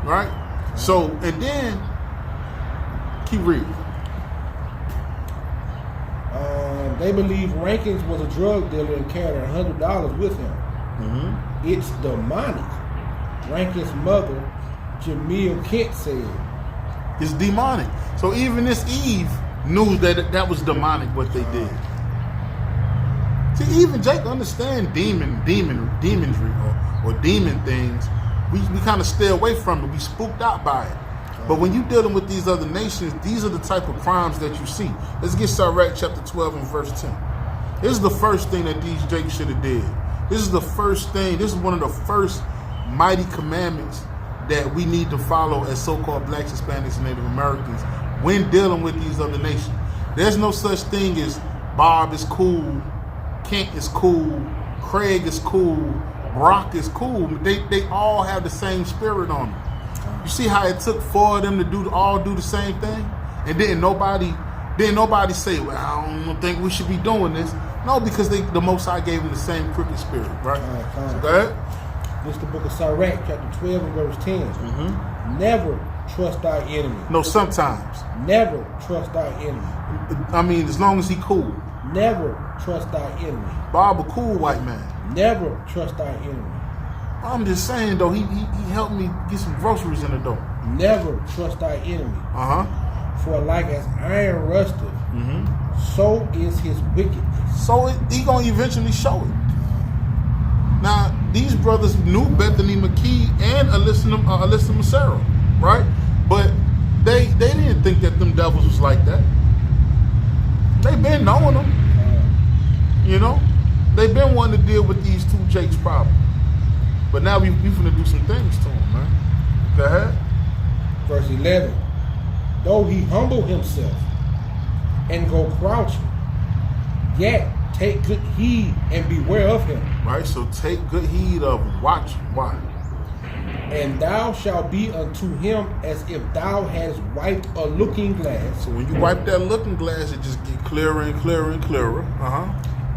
Right? So, and then keep reading. They believe Rankins was a drug dealer and carried $100 with him. It's demonic. Rankins' mother, Jamil Kent, said. It's demonic. So even this Eve knew that was demonic what they did. See, even Jake understand demonry or demon things. We kind of stay away from it. We spooked out by it. But when you're dealing with these other nations, these are the type of crimes that you see. Let's get Sirach chapter 12 and verse 10. This is the first thing that these Jakes should have did. This is the first thing. This is one of the first mighty commandments that we need to follow as so-called blacks, Hispanics, and Native Americans when dealing with these other nations. There's no such thing as Bob is cool, Kent is cool, Craig is cool, Brock is cool. They all have the same spirit on them. You see how it took 4 of them to do the same thing? And didn't nobody say, well, I don't think we should be doing this. No, because the Most High gave them the same crooked spirit, right? So go ahead. This is the book of Sirach, chapter 12 and verse 10. Never trust thy enemy. No, sometimes. Never trust thy enemy. I mean, as long as he cool. Never trust thy enemy. Bob a cool white man. Never trust thy enemy. I'm just saying, though, he helped me get some groceries in the door. Never trust thy enemy. For like as iron rusteth, so is his wickedness. So he gonna eventually show it. Now, these brothers knew Bethany McKee and Alyssa Massaro, right? But they didn't think that them devils was like that. They been knowing them. You know? They been wanting to deal with these two Jakes problem. But now we finna do some things to him, man. Go ahead. Verse 11. Though he humble himself and go crouching, yet take good heed and beware of him. Right, so take good heed of him. Watch him. Why? And thou shalt be unto him as if thou hadst wiped a looking glass. So when you wipe that looking glass, it just get clearer and clearer and clearer.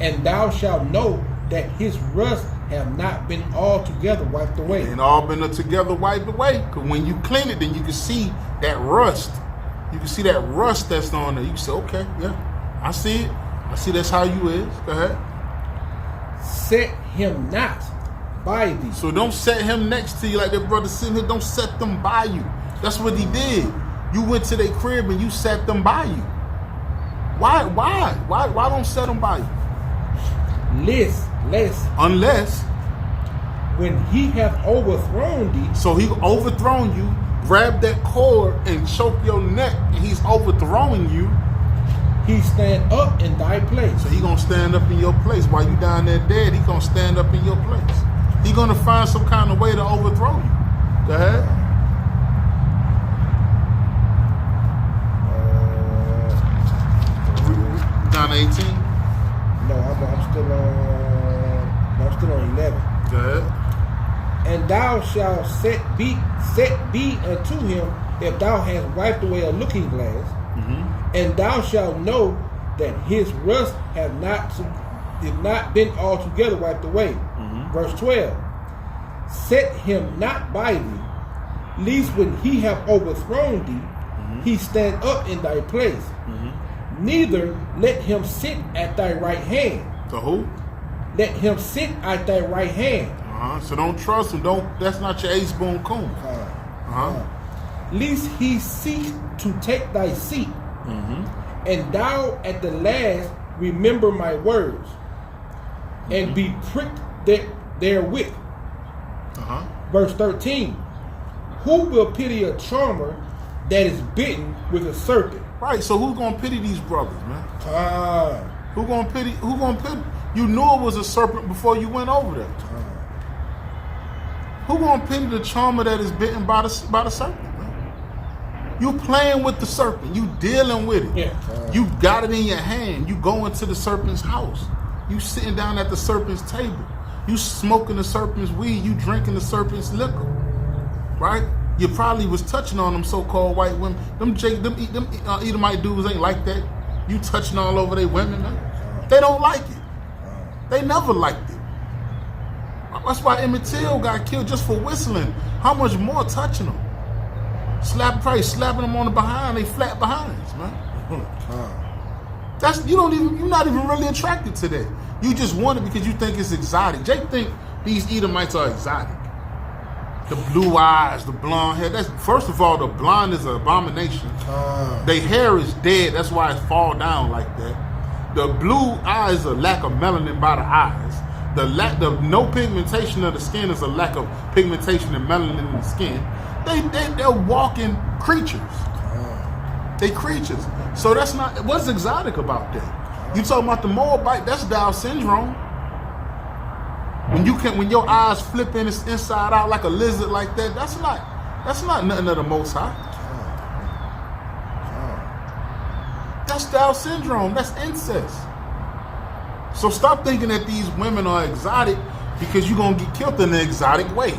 And thou shalt know that his rust have not been altogether wiped away. And all been together wiped away. Because when you clean it, then you can see that rust. You can see that rust that's on there. You can say, okay, yeah, I see it. I see that's how you is. Go ahead. Set him not by thee. So don't set him next to you like that brother sitting here. Don't set them by you. That's what he did. You went to their crib and you set them by you. Why don't set them by you? Lest unless when he hath overthrown thee. So he overthrown you, grab that cord and choke your neck, and he's overthrowing you. He stand up in thy place. So he gonna stand up in your place. While you down there dead, he gonna stand up in your place. He gonna find some kind of way to overthrow you. Go ahead. Down to 18? No, I'm still on 11. Go ahead. And thou shalt set be unto him if thou hast wiped away a looking glass. And thou shalt know that his rust have not been altogether wiped away. Verse 12. Set him not by thee, lest when he have overthrown thee, he stand up in thy place. Neither let him sit at thy right hand. So who? Let him sit at thy right hand. So don't trust him. That's not your ace boon coon. Lest he cease to take thy seat, and thou at the last remember my words, and be pricked therewith. Verse 13. Who will pity a charmer that is bitten with a serpent? Right. So who's gonna pity these brothers, man? Time. Who gonna pity? Who gonna pity? You knew it was a serpent before you went over there. Who gonna pity the charmer that is bitten by the serpent, man? You playing with the serpent. You dealing with it. Yeah. You got it in your hand. You going to the serpent's house. You sitting down at the serpent's table. You smoking the serpent's weed. You drinking the serpent's liquor. Right? You probably was touching on them so-called white women. Them Edomite dudes ain't like that. You touching all over their women, man. They don't like it. They never liked it. That's why Emmett Till got killed just for whistling. How much more touching them? Probably slapping them on the behind, they flat behinds, man. You're not even really attracted to that. You just want it because you think it's exotic. Jake think these Edomites are exotic. The blue eyes, the blonde hair. First of all, the blonde is an abomination. Their hair is dead. That's why it fall down like that. The blue eyes are lack of melanin by the eyes. The no pigmentation of the skin is a lack of pigmentation and melanin in the skin. They're walking creatures. They creatures. So that's not what's exotic about that. You talking about the Moabite? That's Down syndrome. When your eyes flip inside out like a lizard like that, that's not nothing of the Most High. That's Down syndrome. That's incest. So stop thinking that these women are exotic because you're gonna get killed in an exotic way.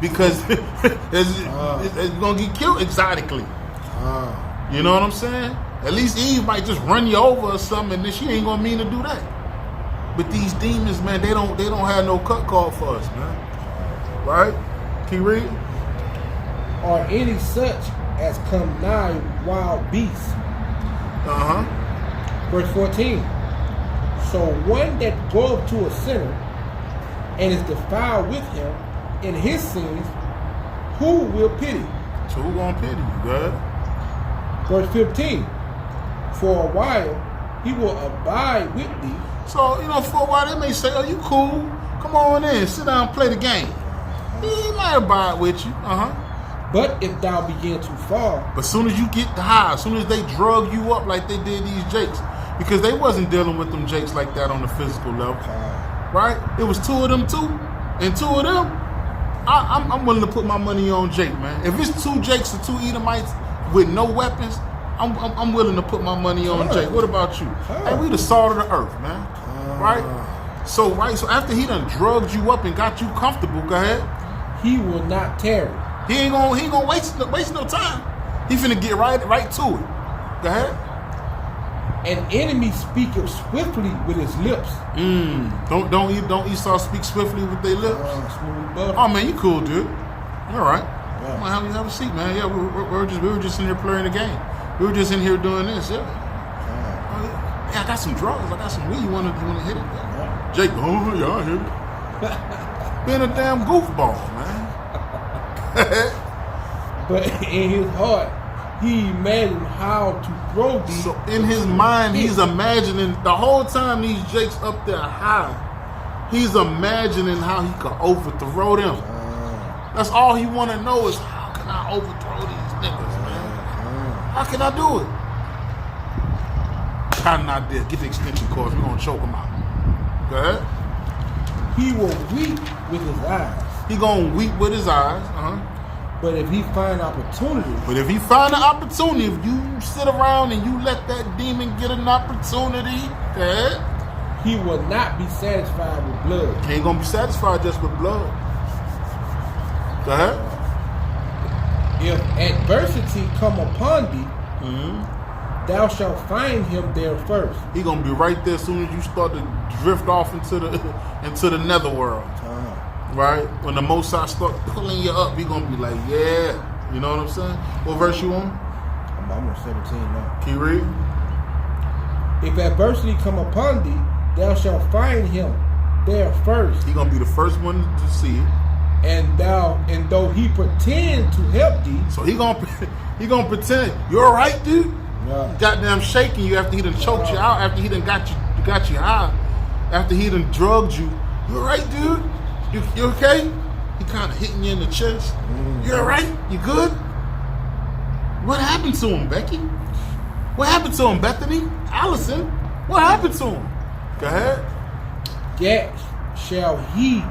Because you're gonna get killed exotically. You know what I'm saying? At least Eve might just run you over or something, and then she ain't gonna mean to do that. But these demons, man, they don't have no cut call for us, man. Right? Can you read? Or any such as come nigh wild beasts. Verse 14. So one that goeth to a sinner and is defiled with him in his sins, who will pity? So who gonna pity you, God? Verse 15. For a while he will abide with thee. So, for a while they may say, oh, you cool. Come on in, sit down, play the game. He might abide with you. But if thou begin to fall. But as soon as you get the high, as soon as they drug you up like they did these jakes, because they wasn't dealing with them jakes like that on the physical level. Right? It was two of them too. And two of them, I'm willing to put my money on Jake, man. If it's two Jakes or two Edomites with no weapons, I'm willing to put my money on Jake. What about you? Hey, we the salt of the earth, man. Right? So after he done drugged you up and got you comfortable, go ahead. He will not tarry. He ain't gonna waste no time. He finna get right to it. Go ahead. An enemy speaketh swiftly with his lips. Don't Esau speak swiftly with their lips? Oh man, you cool, dude. All right. Yeah. Come on, have a seat, man. Yeah, we were just in here playing the game. We were just in here doing this. Yeah. Yeah, I got some drugs. I got some weed. You wanna hit it? Yeah. Jake, oh yeah, I hit it. Being a damn goofball, man. But in his heart, he imagined how to throw thee. So in his mind, he's imagining the whole time these Jakes up there high. He's imagining how he could overthrow them. That's all he want to know is how can I overthrow these niggas, man? How can I do it? Cotton out there, get the extension cords. We're gonna choke him out. Go ahead. He will weep with his eyes. He gonna weep with his eyes. But if he find opportunity. If you sit around and you let that demon get an opportunity, he will not be satisfied with blood. He ain't gonna be satisfied just with blood. Go ahead. If adversity come upon thee, thou shalt find him there first. He gonna be right there as soon as you start to drift off into the netherworld. Right? When the Most High start pulling you up, he gonna be like, yeah. You know what I'm saying? What verse you on? I'm on 17 now. Can you read? If adversity come upon thee, thou shalt find him there first. He gonna be the first one to see it. And though he pretend to help thee. So he gonna pretend, you alright, dude? Yeah. Goddamn shaking you after he done choked you out, after he done got you high, after he done drugged you. You alright, dude? You okay? He kind of hitting you in the chest. You all right? You good? What happened to him, Becky? What happened to him, Bethany? Allison? What happened to him? Go ahead. Yet shall he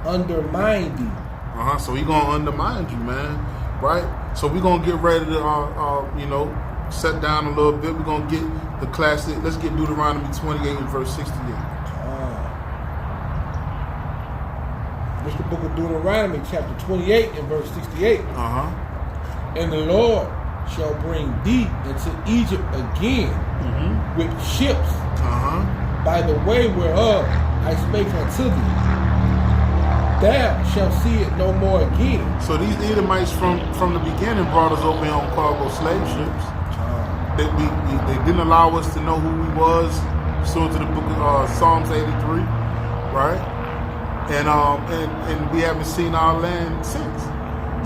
undermine thee. So he gonna undermine you, man. Right? So we gonna get ready to, set down a little bit. We're gonna get the classic. Let's get Deuteronomy 28 and verse 68. It's the book of Deuteronomy, chapter 28 and verse 68. And the Lord shall bring thee into Egypt again with ships by the way whereof I spake unto thee. Thou shalt see it no more again. So these Edomites from the beginning brought us over here on cargo slave ships. They didn't allow us to know who we was, pursuant to the book of Psalms 83, right? And we haven't seen our land since.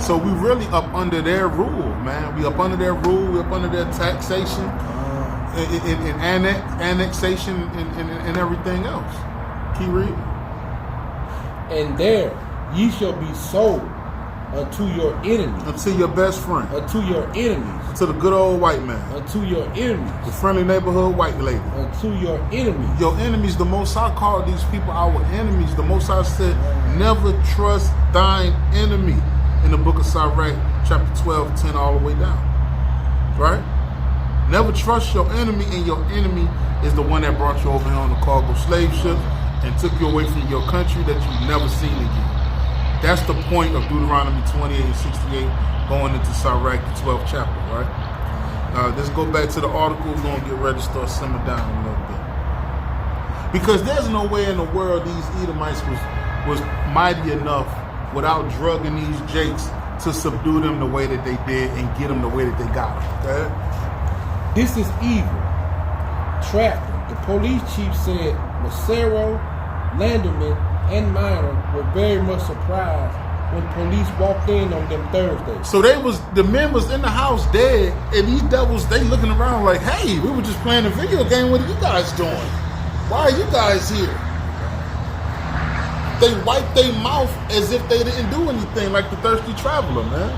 So we really up under their rule, man. We up under their rule. We up under their taxation, and annexation, and everything else. Keep reading. And there ye shall be sold unto your enemies. Unto your best friend. Unto your enemies. To the good old white man. Unto your enemies. The friendly neighborhood white lady. Unto your enemies. Your enemies. The Most High called these people our enemies. The Most High said, never trust thine enemy. In the book of Sirach, chapter 12, 10, all the way down. Right? Never trust your enemy, and your enemy is the one that brought you over here on the cargo slave ship and took you away from your country that you've never seen again. That's the point of Deuteronomy 28 and 68 going into Sirach, the 12th chapter, right? Let's go back to the article. We're going to get ready to start simmering down a little bit. Because there's no way in the world these Edomites was mighty enough without drugging these jakes to subdue them the way that they did and get them the way that they got them, okay? This is evil. Traffic. The police chief said Macero, Landerman, and Minor were very much surprised when police walked in on them Thursday. So the men was in the house dead, and these devils, they looking around like, hey, we were just playing a video game. What are you guys doing? Why are you guys here? They wiped their mouth as if they didn't do anything, like the thirsty traveler, man.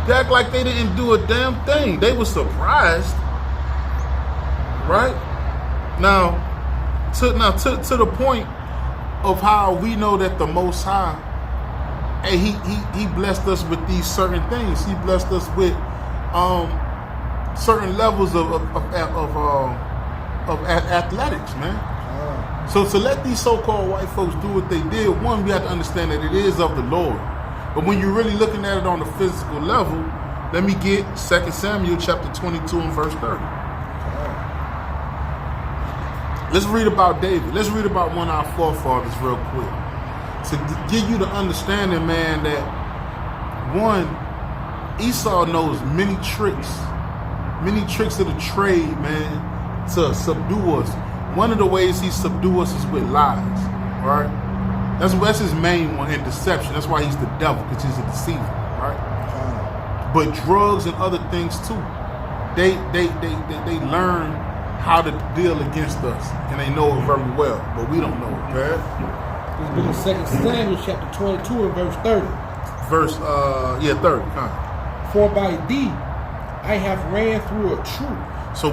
They act like they didn't do a damn thing. They were surprised, right? Now to the point of how we know that the Most High, and he blessed us with these certain things. He blessed us with certain levels of athletics, man. So to let these so-called white folks do what they did, one, we have to understand that it is of the Lord. But when you're really looking at it on the physical level, let me get 2 Samuel chapter 22 and verse 30. Let's read about David. Let's read about one of our forefathers real quick. To give you the understanding, man, that one, Esau knows many tricks of the trade, man, to subdue us. One of the ways he subdues us is with lies, right? That's his main one, and deception. That's why he's the devil, because he's a deceiver, right? But drugs and other things too. They learn how to deal against us, and they know it very well, but we don't know it, right? This book of 2 Samuel chapter 22 and verse 30. 30. For by thee I have ran through a troop. So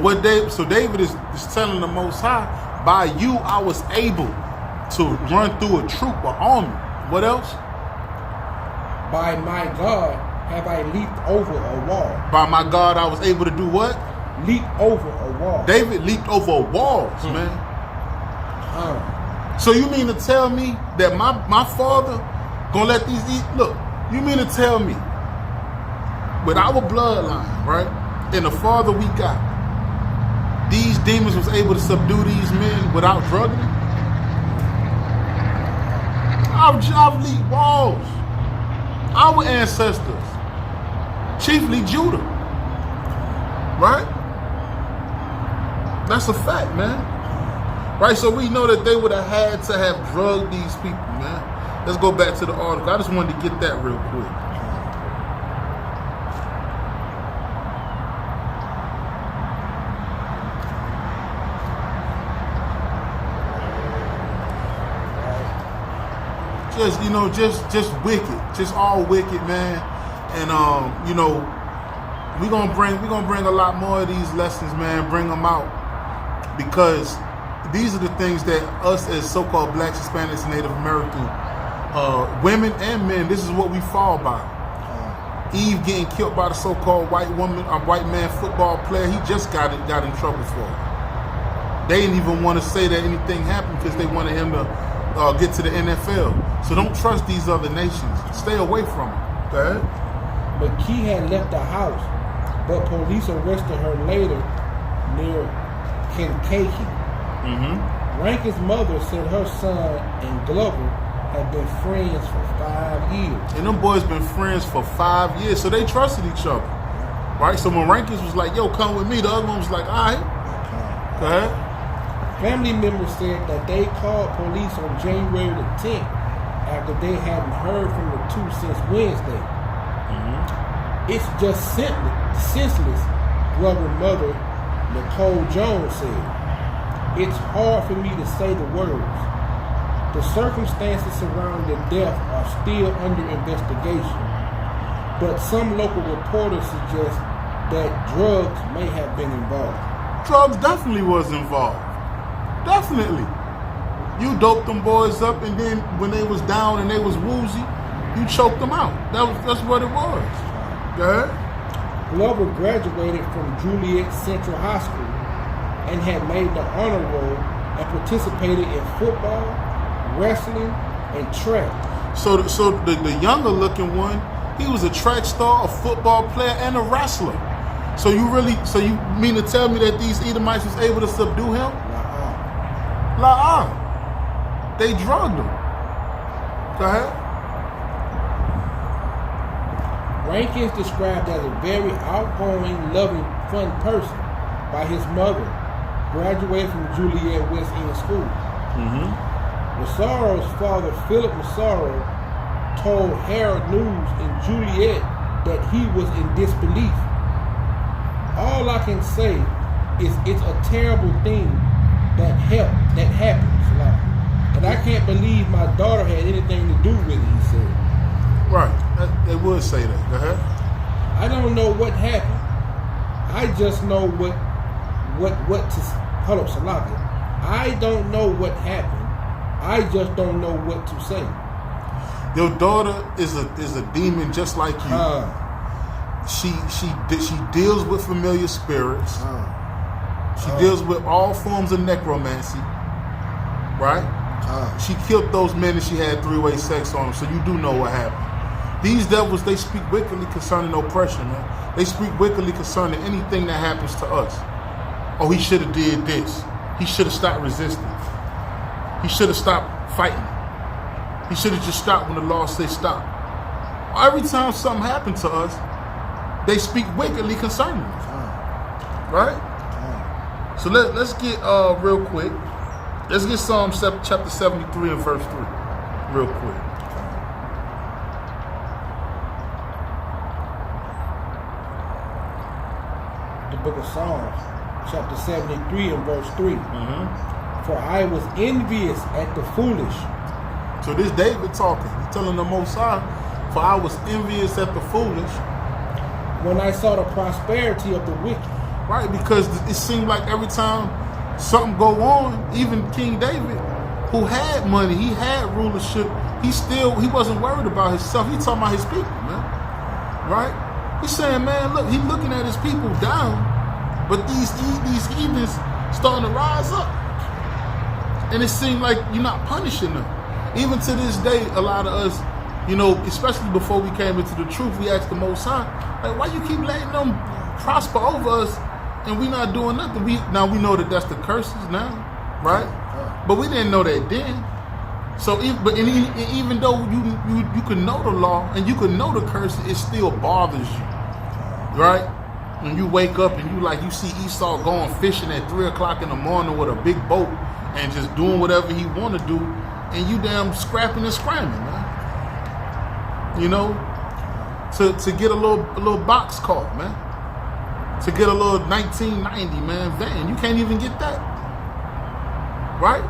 David is telling the Most High, by you I was able to run through a troop, an army. What else? By my God have I leaped over a wall. By my God I was able to do what? Leap over a wall. David leaped over walls, man. So you mean to tell me that my father gonna let these look, you mean to tell me with our bloodline, right? And the father we got, these demons was able to subdue these men without drugging them? I've leaped walls. Our ancestors, chiefly Judah, right? That's a fact, man. Right, so we know that they would have had to have drugged these people, man. Let's go back to the article. I just wanted to get that real quick. Just wicked, just all wicked, man. And we're gonna bring a lot more of these lessons, man. Bring them out, because these are the things that us as so-called blacks, Hispanics, and Native American women and men, this is what we fall by. Eve getting killed by the so-called white man football player. He just got in trouble for it. They didn't even want to say that anything happened because they wanted him to get to the NFL. So don't trust these other nations. Stay away from them. Okay? McKee had left the house, but police arrested her later near Kankakee. Rankin's mother said her son and Glover had been friends for 5 years. And them boys been friends for 5 years, so they trusted each other. Right? So when Rankins was like, yo, come with me, the other one was like, all right. Go ahead. Family members said that they called police on January the 10th after they hadn't heard from the two since Wednesday. It's just senseless, Glover's mother, Nicole Jones, said. It's hard for me to say the words. The circumstances surrounding the death are still under investigation, but some local reporters suggest that drugs may have been involved. Drugs definitely was involved. Definitely. You doped them boys up, and then when they was down and they was woozy, you choked them out. That's what it was. Go ahead. Glover graduated from Juliet Central High School and had made the honor roll and participated in football, wrestling, and track. So the younger looking one, he was a track star, a football player, and a wrestler. So you mean to tell me that these Edomites was able to subdue him? They drugged him. Go ahead. Rankins described as a very outgoing, loving, fun person by his mother, graduated from Juliet West End School. Massaro's father, Philip Massaro, told Herald News in Juliet that he was in disbelief. All I can say is it's a terrible thing that happens. And I can't believe my daughter had anything to do with it, he said. Right. They would say that. Go ahead. I don't know what happened. I just know what to... Hold up, Salakia. I don't know what happened. I just don't know what to say. Your daughter is a demon just like you. She deals with familiar spirits. She deals with all forms of necromancy. Right? She killed those men and she had three-way sex on them. So you do know what happened. These devils, they speak wickedly concerning oppression, man. They speak wickedly concerning anything that happens to us. Oh, he should have did this. He should have stopped resisting. He should have stopped fighting. He should have just stopped when the law says stop. Every time something happened to us, they speak wickedly concerning us. Right? So let's get real quick. Let's get Psalm chapter 73 and verse 3 real quick. The book of Psalms, chapter 73 and verse 3. For I was envious at the foolish. So this David talking. He's telling the Most High, for I was envious at the foolish. When I saw the prosperity of the wicked. Right, because it seemed like every time something go on, even King David, who had money, he had rulership, he wasn't worried about himself. He talking about his people, man. Right? He's saying, man, look, he's looking at his people down, but these heathens starting to rise up. And it seemed like you're not punishing them. Even to this day, a lot of us, especially before we came into the truth, we asked the Most High, like, why you keep letting them prosper over us and we not doing nothing? Now we know that that's the curses now, right? But we didn't know that then. So, even though you can know the law and you can know the curses, it still bothers you, right? When you wake up and you see Esau going fishing at 3 o'clock in the morning with a big boat and just doing whatever he want to do, and you damn scrapping and scramming, man. To get a little box car, man. To get a little 1990, man, van. You can't even get that. Right?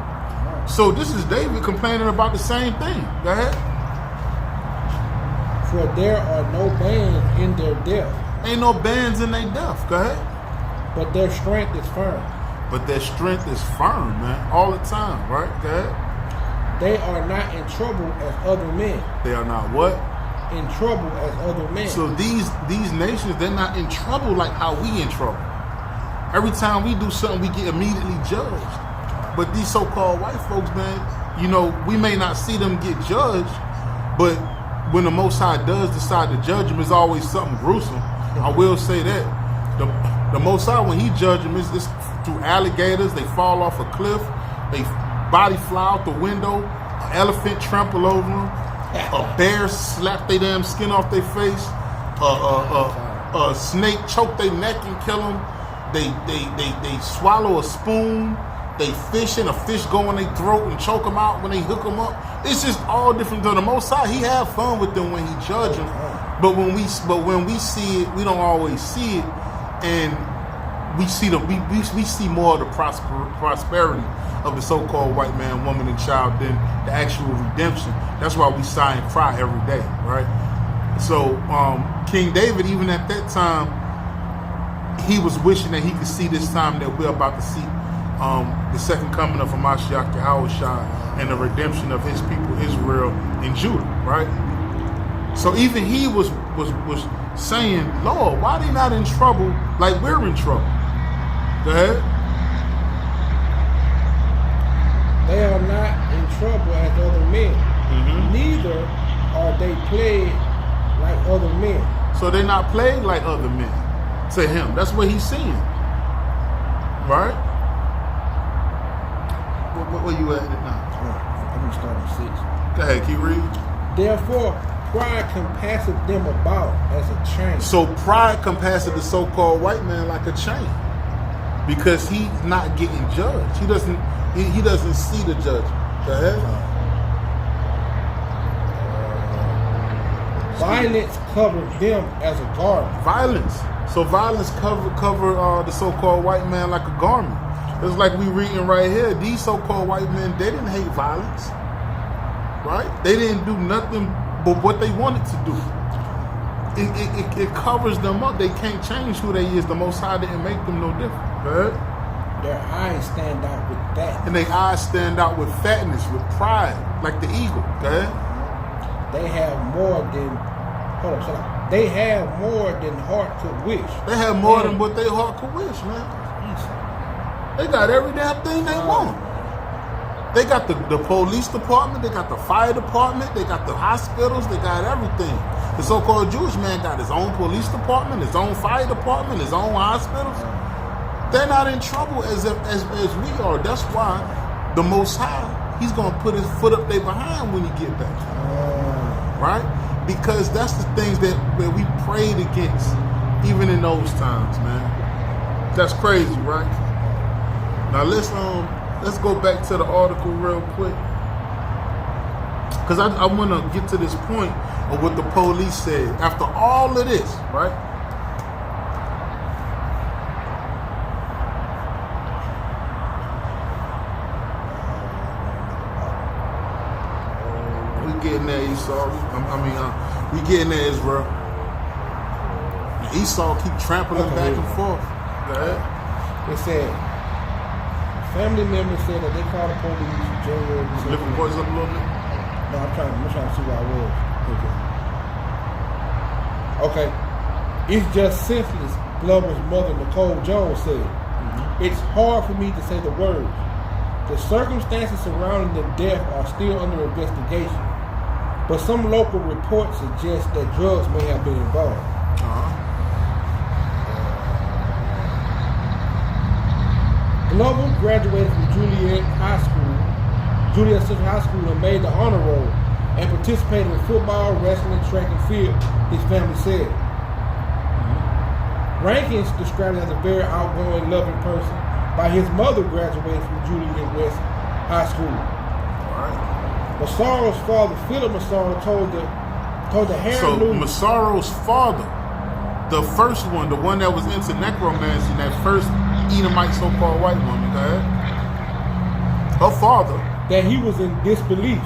So this is David complaining about the same thing. Go ahead. For there are no bands in their death. Ain't no bands in their death. Go ahead. but their strength is firm. But their strength is firm, man, all the time, right? Go ahead. They are not in trouble as other men. They are not what? In trouble as other men. So these nations, they're not in trouble like how we in trouble. Every time we do something, we get immediately judged. But these so-called white folks, man, you know, we may not see them get judged, but when the Most High does decide to judge them, it's always something gruesome. I will say that. The Most High, when he judges them, it's through alligators. They fall off a cliff. They body fly out the window. An elephant trample over them. A bear slap their damn skin off their face. A snake choke their neck and kill them. They swallow a spoon. They fish and a fish go in their throat and choke them out when they hook them up. It's just all different. To the Most High, he have fun with them when he judge them. But when we see it, we don't always see it, and we see we see more of the prosperity of the so-called white man, woman, and child than the actual redemption. That's why we sigh and cry every day, right? So King David, even at that time, he was wishing that he could see this time that we're about to see, the second coming of Hamashiach Yahushua and the redemption of his people Israel and Judah, right? So even he was saying, Lord, why they not in trouble like we're in trouble? Go ahead. They are not in trouble as other men. Mm-hmm. Neither are they plagued like other men. So they're not plagued like other men to him. That's what he's seeing. Right? Where you at now? I'm going to start at 6. Go ahead, keep reading. Therefore, pride compasseth them about as a chain. So pride compasseth the so-called white man like a chain, because he's not getting judged. He doesn't see the judgment. Go ahead. Violence covered them as a garment. Violence. So violence cover the so-called white man like a garment. It's like we reading right here. These so-called white men, they didn't hate violence, right? They didn't do nothing but what they wanted to do. It covers them up. They can't change who they is. The Most High didn't make them no different. Right? Their eyes stand out with that. And their eyes stand out with fatness, with pride, like the eagle. Okay? They have more than They have more than heart could wish. They have more than what their heart could wish, man. They got every damn thing they want. They got the police department, they got the fire department, they got the hospitals, they got everything. The so-called Jewish man got his own police department, his own fire department, his own hospitals. They're not in trouble as we are. That's why the Most High, he's going to put his foot up there behind when you get back. Right? Because that's the things that we prayed against, even in those times, man. That's crazy, right? Now let's go back to the article real quick, because I want to get to this point of what the police said after all of this, right? We getting there, Esau. We getting there, Israel. Esau keep trampling back and forth. Go ahead. They said family members said that they called the police January. Lift your voice up a little bit. No, I'm trying to see where I was. Okay. It's just senseless, Glover's mother, Nicole Jones, said. It's hard for me to say the words. The circumstances surrounding the death are still under investigation, but some local reports suggest that drugs may have been involved. Glover graduated from Juliet Central High School, and made the honor roll, and participated in football, wrestling, track, and field, his family said. Rankins described him as a very outgoing, loving person. By his mother graduated from Juliet West High School. Massaro's father, Philip Massaro, told the Herald So News. Massaro's father, the first one, the one that was into necromancy, that first Edomite so-called white woman, her father, that he was in disbelief.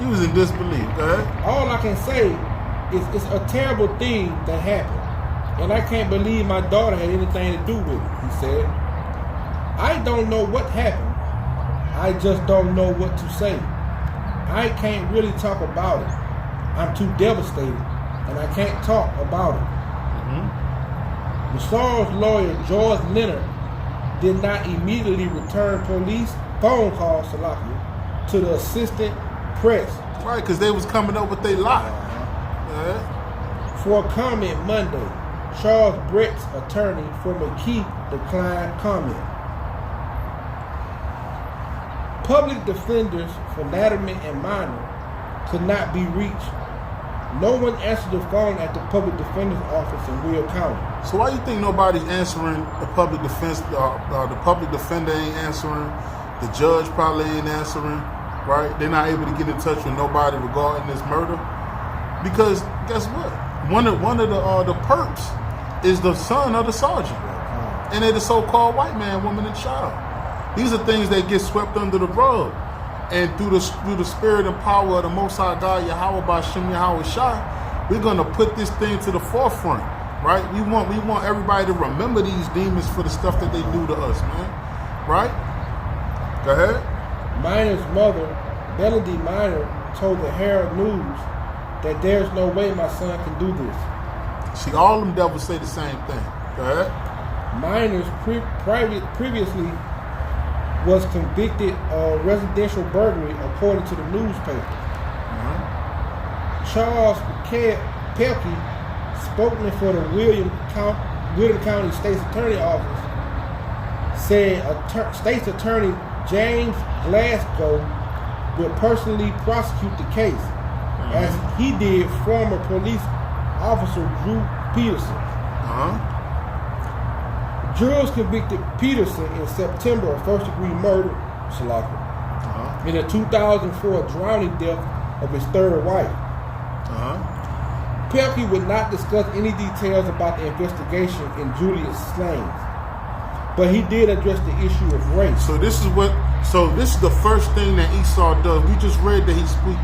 he was in disbelief. All I can say is it's a terrible thing that happened. and I can't believe my daughter had anything to do with it, he said. I don't know what happened. I just don't know what to say. I can't really talk about it. I'm too devastated, and I can't talk about it. Michelle's lawyer, George Leonard, did not immediately return police phone calls to the assistant press. Right, because they was coming up with their lie. For a comment Monday, Charles Brett's attorney for McKee declined comment. Public defenders for Natterman and Minor could not be reached. No one answered the phone at the public defender's office in Will County. So why you think nobody's answering the public defense? The public defender ain't answering. The judge probably ain't answering. Right? They're not able to get in touch with nobody regarding this murder. Because guess what? One of the perps is the son of the sergeant, and they're the so-called white man, woman, and child. These are things that get swept under the rug. And through the spirit and power of the Most High God, Yahweh B'Shem Yahweh Shai, we're gonna put this thing to the forefront, right? We want everybody to remember these demons for the stuff that they do to us, man. Right? Go ahead. Minor's mother, Melody Minor, told the Herald News that there's no way my son can do this. See, all them devils say the same thing. Go ahead. Minor's previously was convicted of residential burglary, according to the newspaper. Charles Pelkey, spokesman for the William County State's Attorney Office, said State's Attorney James Glasgow will personally prosecute the case, as he did former police officer Drew Peterson. Jurors convicted Peterson in September of first-degree murder, in a 2004 drowning death of his third wife. Pelkey would not discuss any details about the investigation in Julius slayings, but he did address the issue of race. So this is the first thing that Esau does. We just read that he speak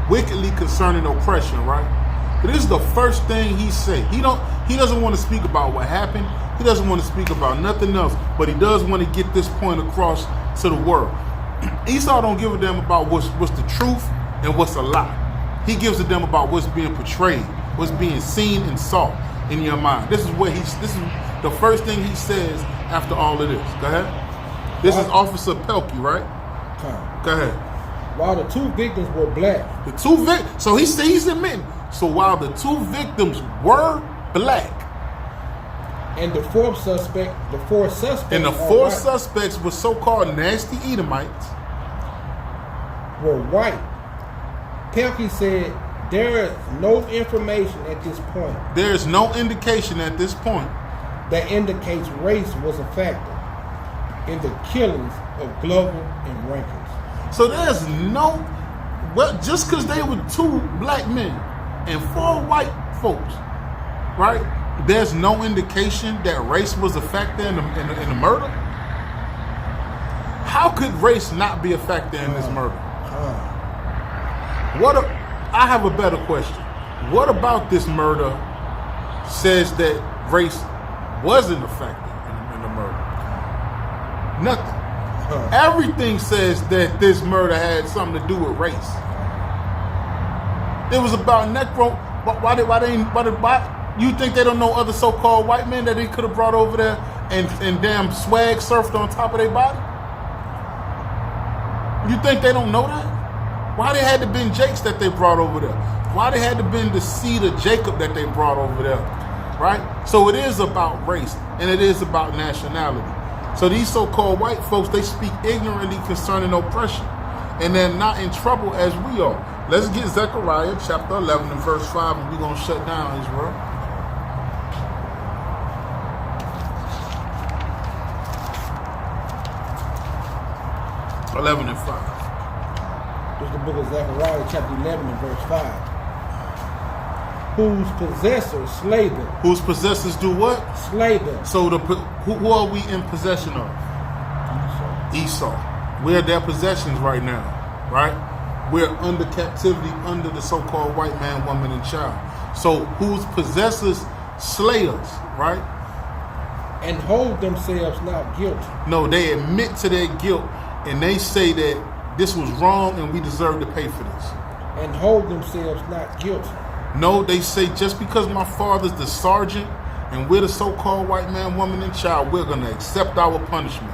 wickedly concerning oppression, right? But this is the first thing he say. He doesn't want to speak about what happened. He doesn't want to speak about nothing else, but he does want to get this point across to the world. Esau don't give a damn about what's the truth and what's a lie. He gives a damn about what's being portrayed, what's being seen and saw in your mind. This is the first thing he says after all of this. Go ahead. This is Officer Pelkey, right? Go ahead. While the two victims were black. So he's admitting. So while the two victims were black, and the four suspects were so-called nasty Edomites, were white. Pelkey said there is no information at this point. There is no indication at this point that indicates race was a factor in the killings of Glover and Rankins. So there's no, just because they were two black men and four white folks, right? There's no indication that race was a factor in the murder. How could race not be a factor in this murder? I have a better question. What about this murder says that race wasn't a factor in the murder? Nothing. Everything says that this murder had something to do with race. It was about necro. Why you think they don't know other so-called white men that they could have brought over there and damn swag surfed on top of their body? You think they don't know that? Why they had to been Jakes that they brought over there? Why they had to been the seed of Jacob that they brought over there? Right? So it is about race and it is about nationality. So these so-called white folks, they speak ignorantly concerning oppression, and they're not in trouble as we are. Let's get Zechariah chapter 11 and verse 5, and we're going to shut down Israel. (11 and 5). This is the book of Zechariah, chapter 11 and verse 5. Whose possessors slay them. Whose possessors do what? Slay them. So who are we in possession of? Esau. We're their possessions right now, right? We're under captivity under the so-called white man, woman, and child. So whose possessors slay us, right? And hold themselves not guilty. No, they admit to their guilt and they say that this was wrong and we deserve to pay for this. And hold themselves not guilty. No, they say just because my father's the sergeant and we're the so-called white man, woman, and child, we're going to accept our punishment.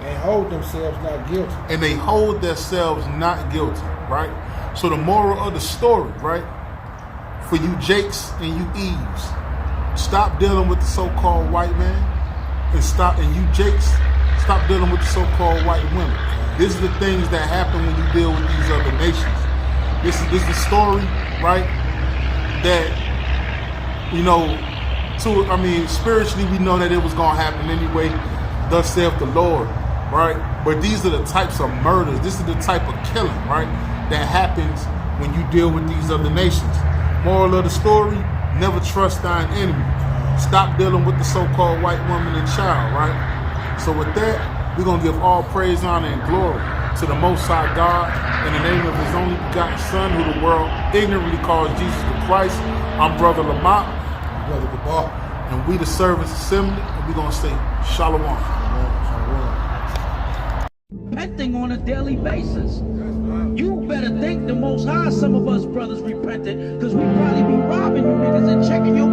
And hold themselves not guilty. And they hold themselves not guilty, right? So the moral of the story, right? For you Jakes and you Eves, stop dealing with the so-called white man and you Jakes, stop dealing with the so-called white women. These are the things that happen when you deal with these other nations. This is the story, right? That, spiritually we know that it was going to happen anyway. Thus saith the Lord, right? But these are the types of murders. This is the type of killing, right? That happens when you deal with these other nations. Moral of the story, never trust thine enemy. Stop dealing with the so-called white woman and child, right? So with that, we're going to give all praise, honor, and glory to the Most High God in the name of His only begotten Son, who the world ignorantly calls Jesus the Christ. I'm Brother Lamont. Brother Gabar. And we the Servants Assembly, and we're going to say Shalom. Repenting on a daily basis. You better thank the Most High some of us brothers repented, because we probably be robbing you niggas and checking your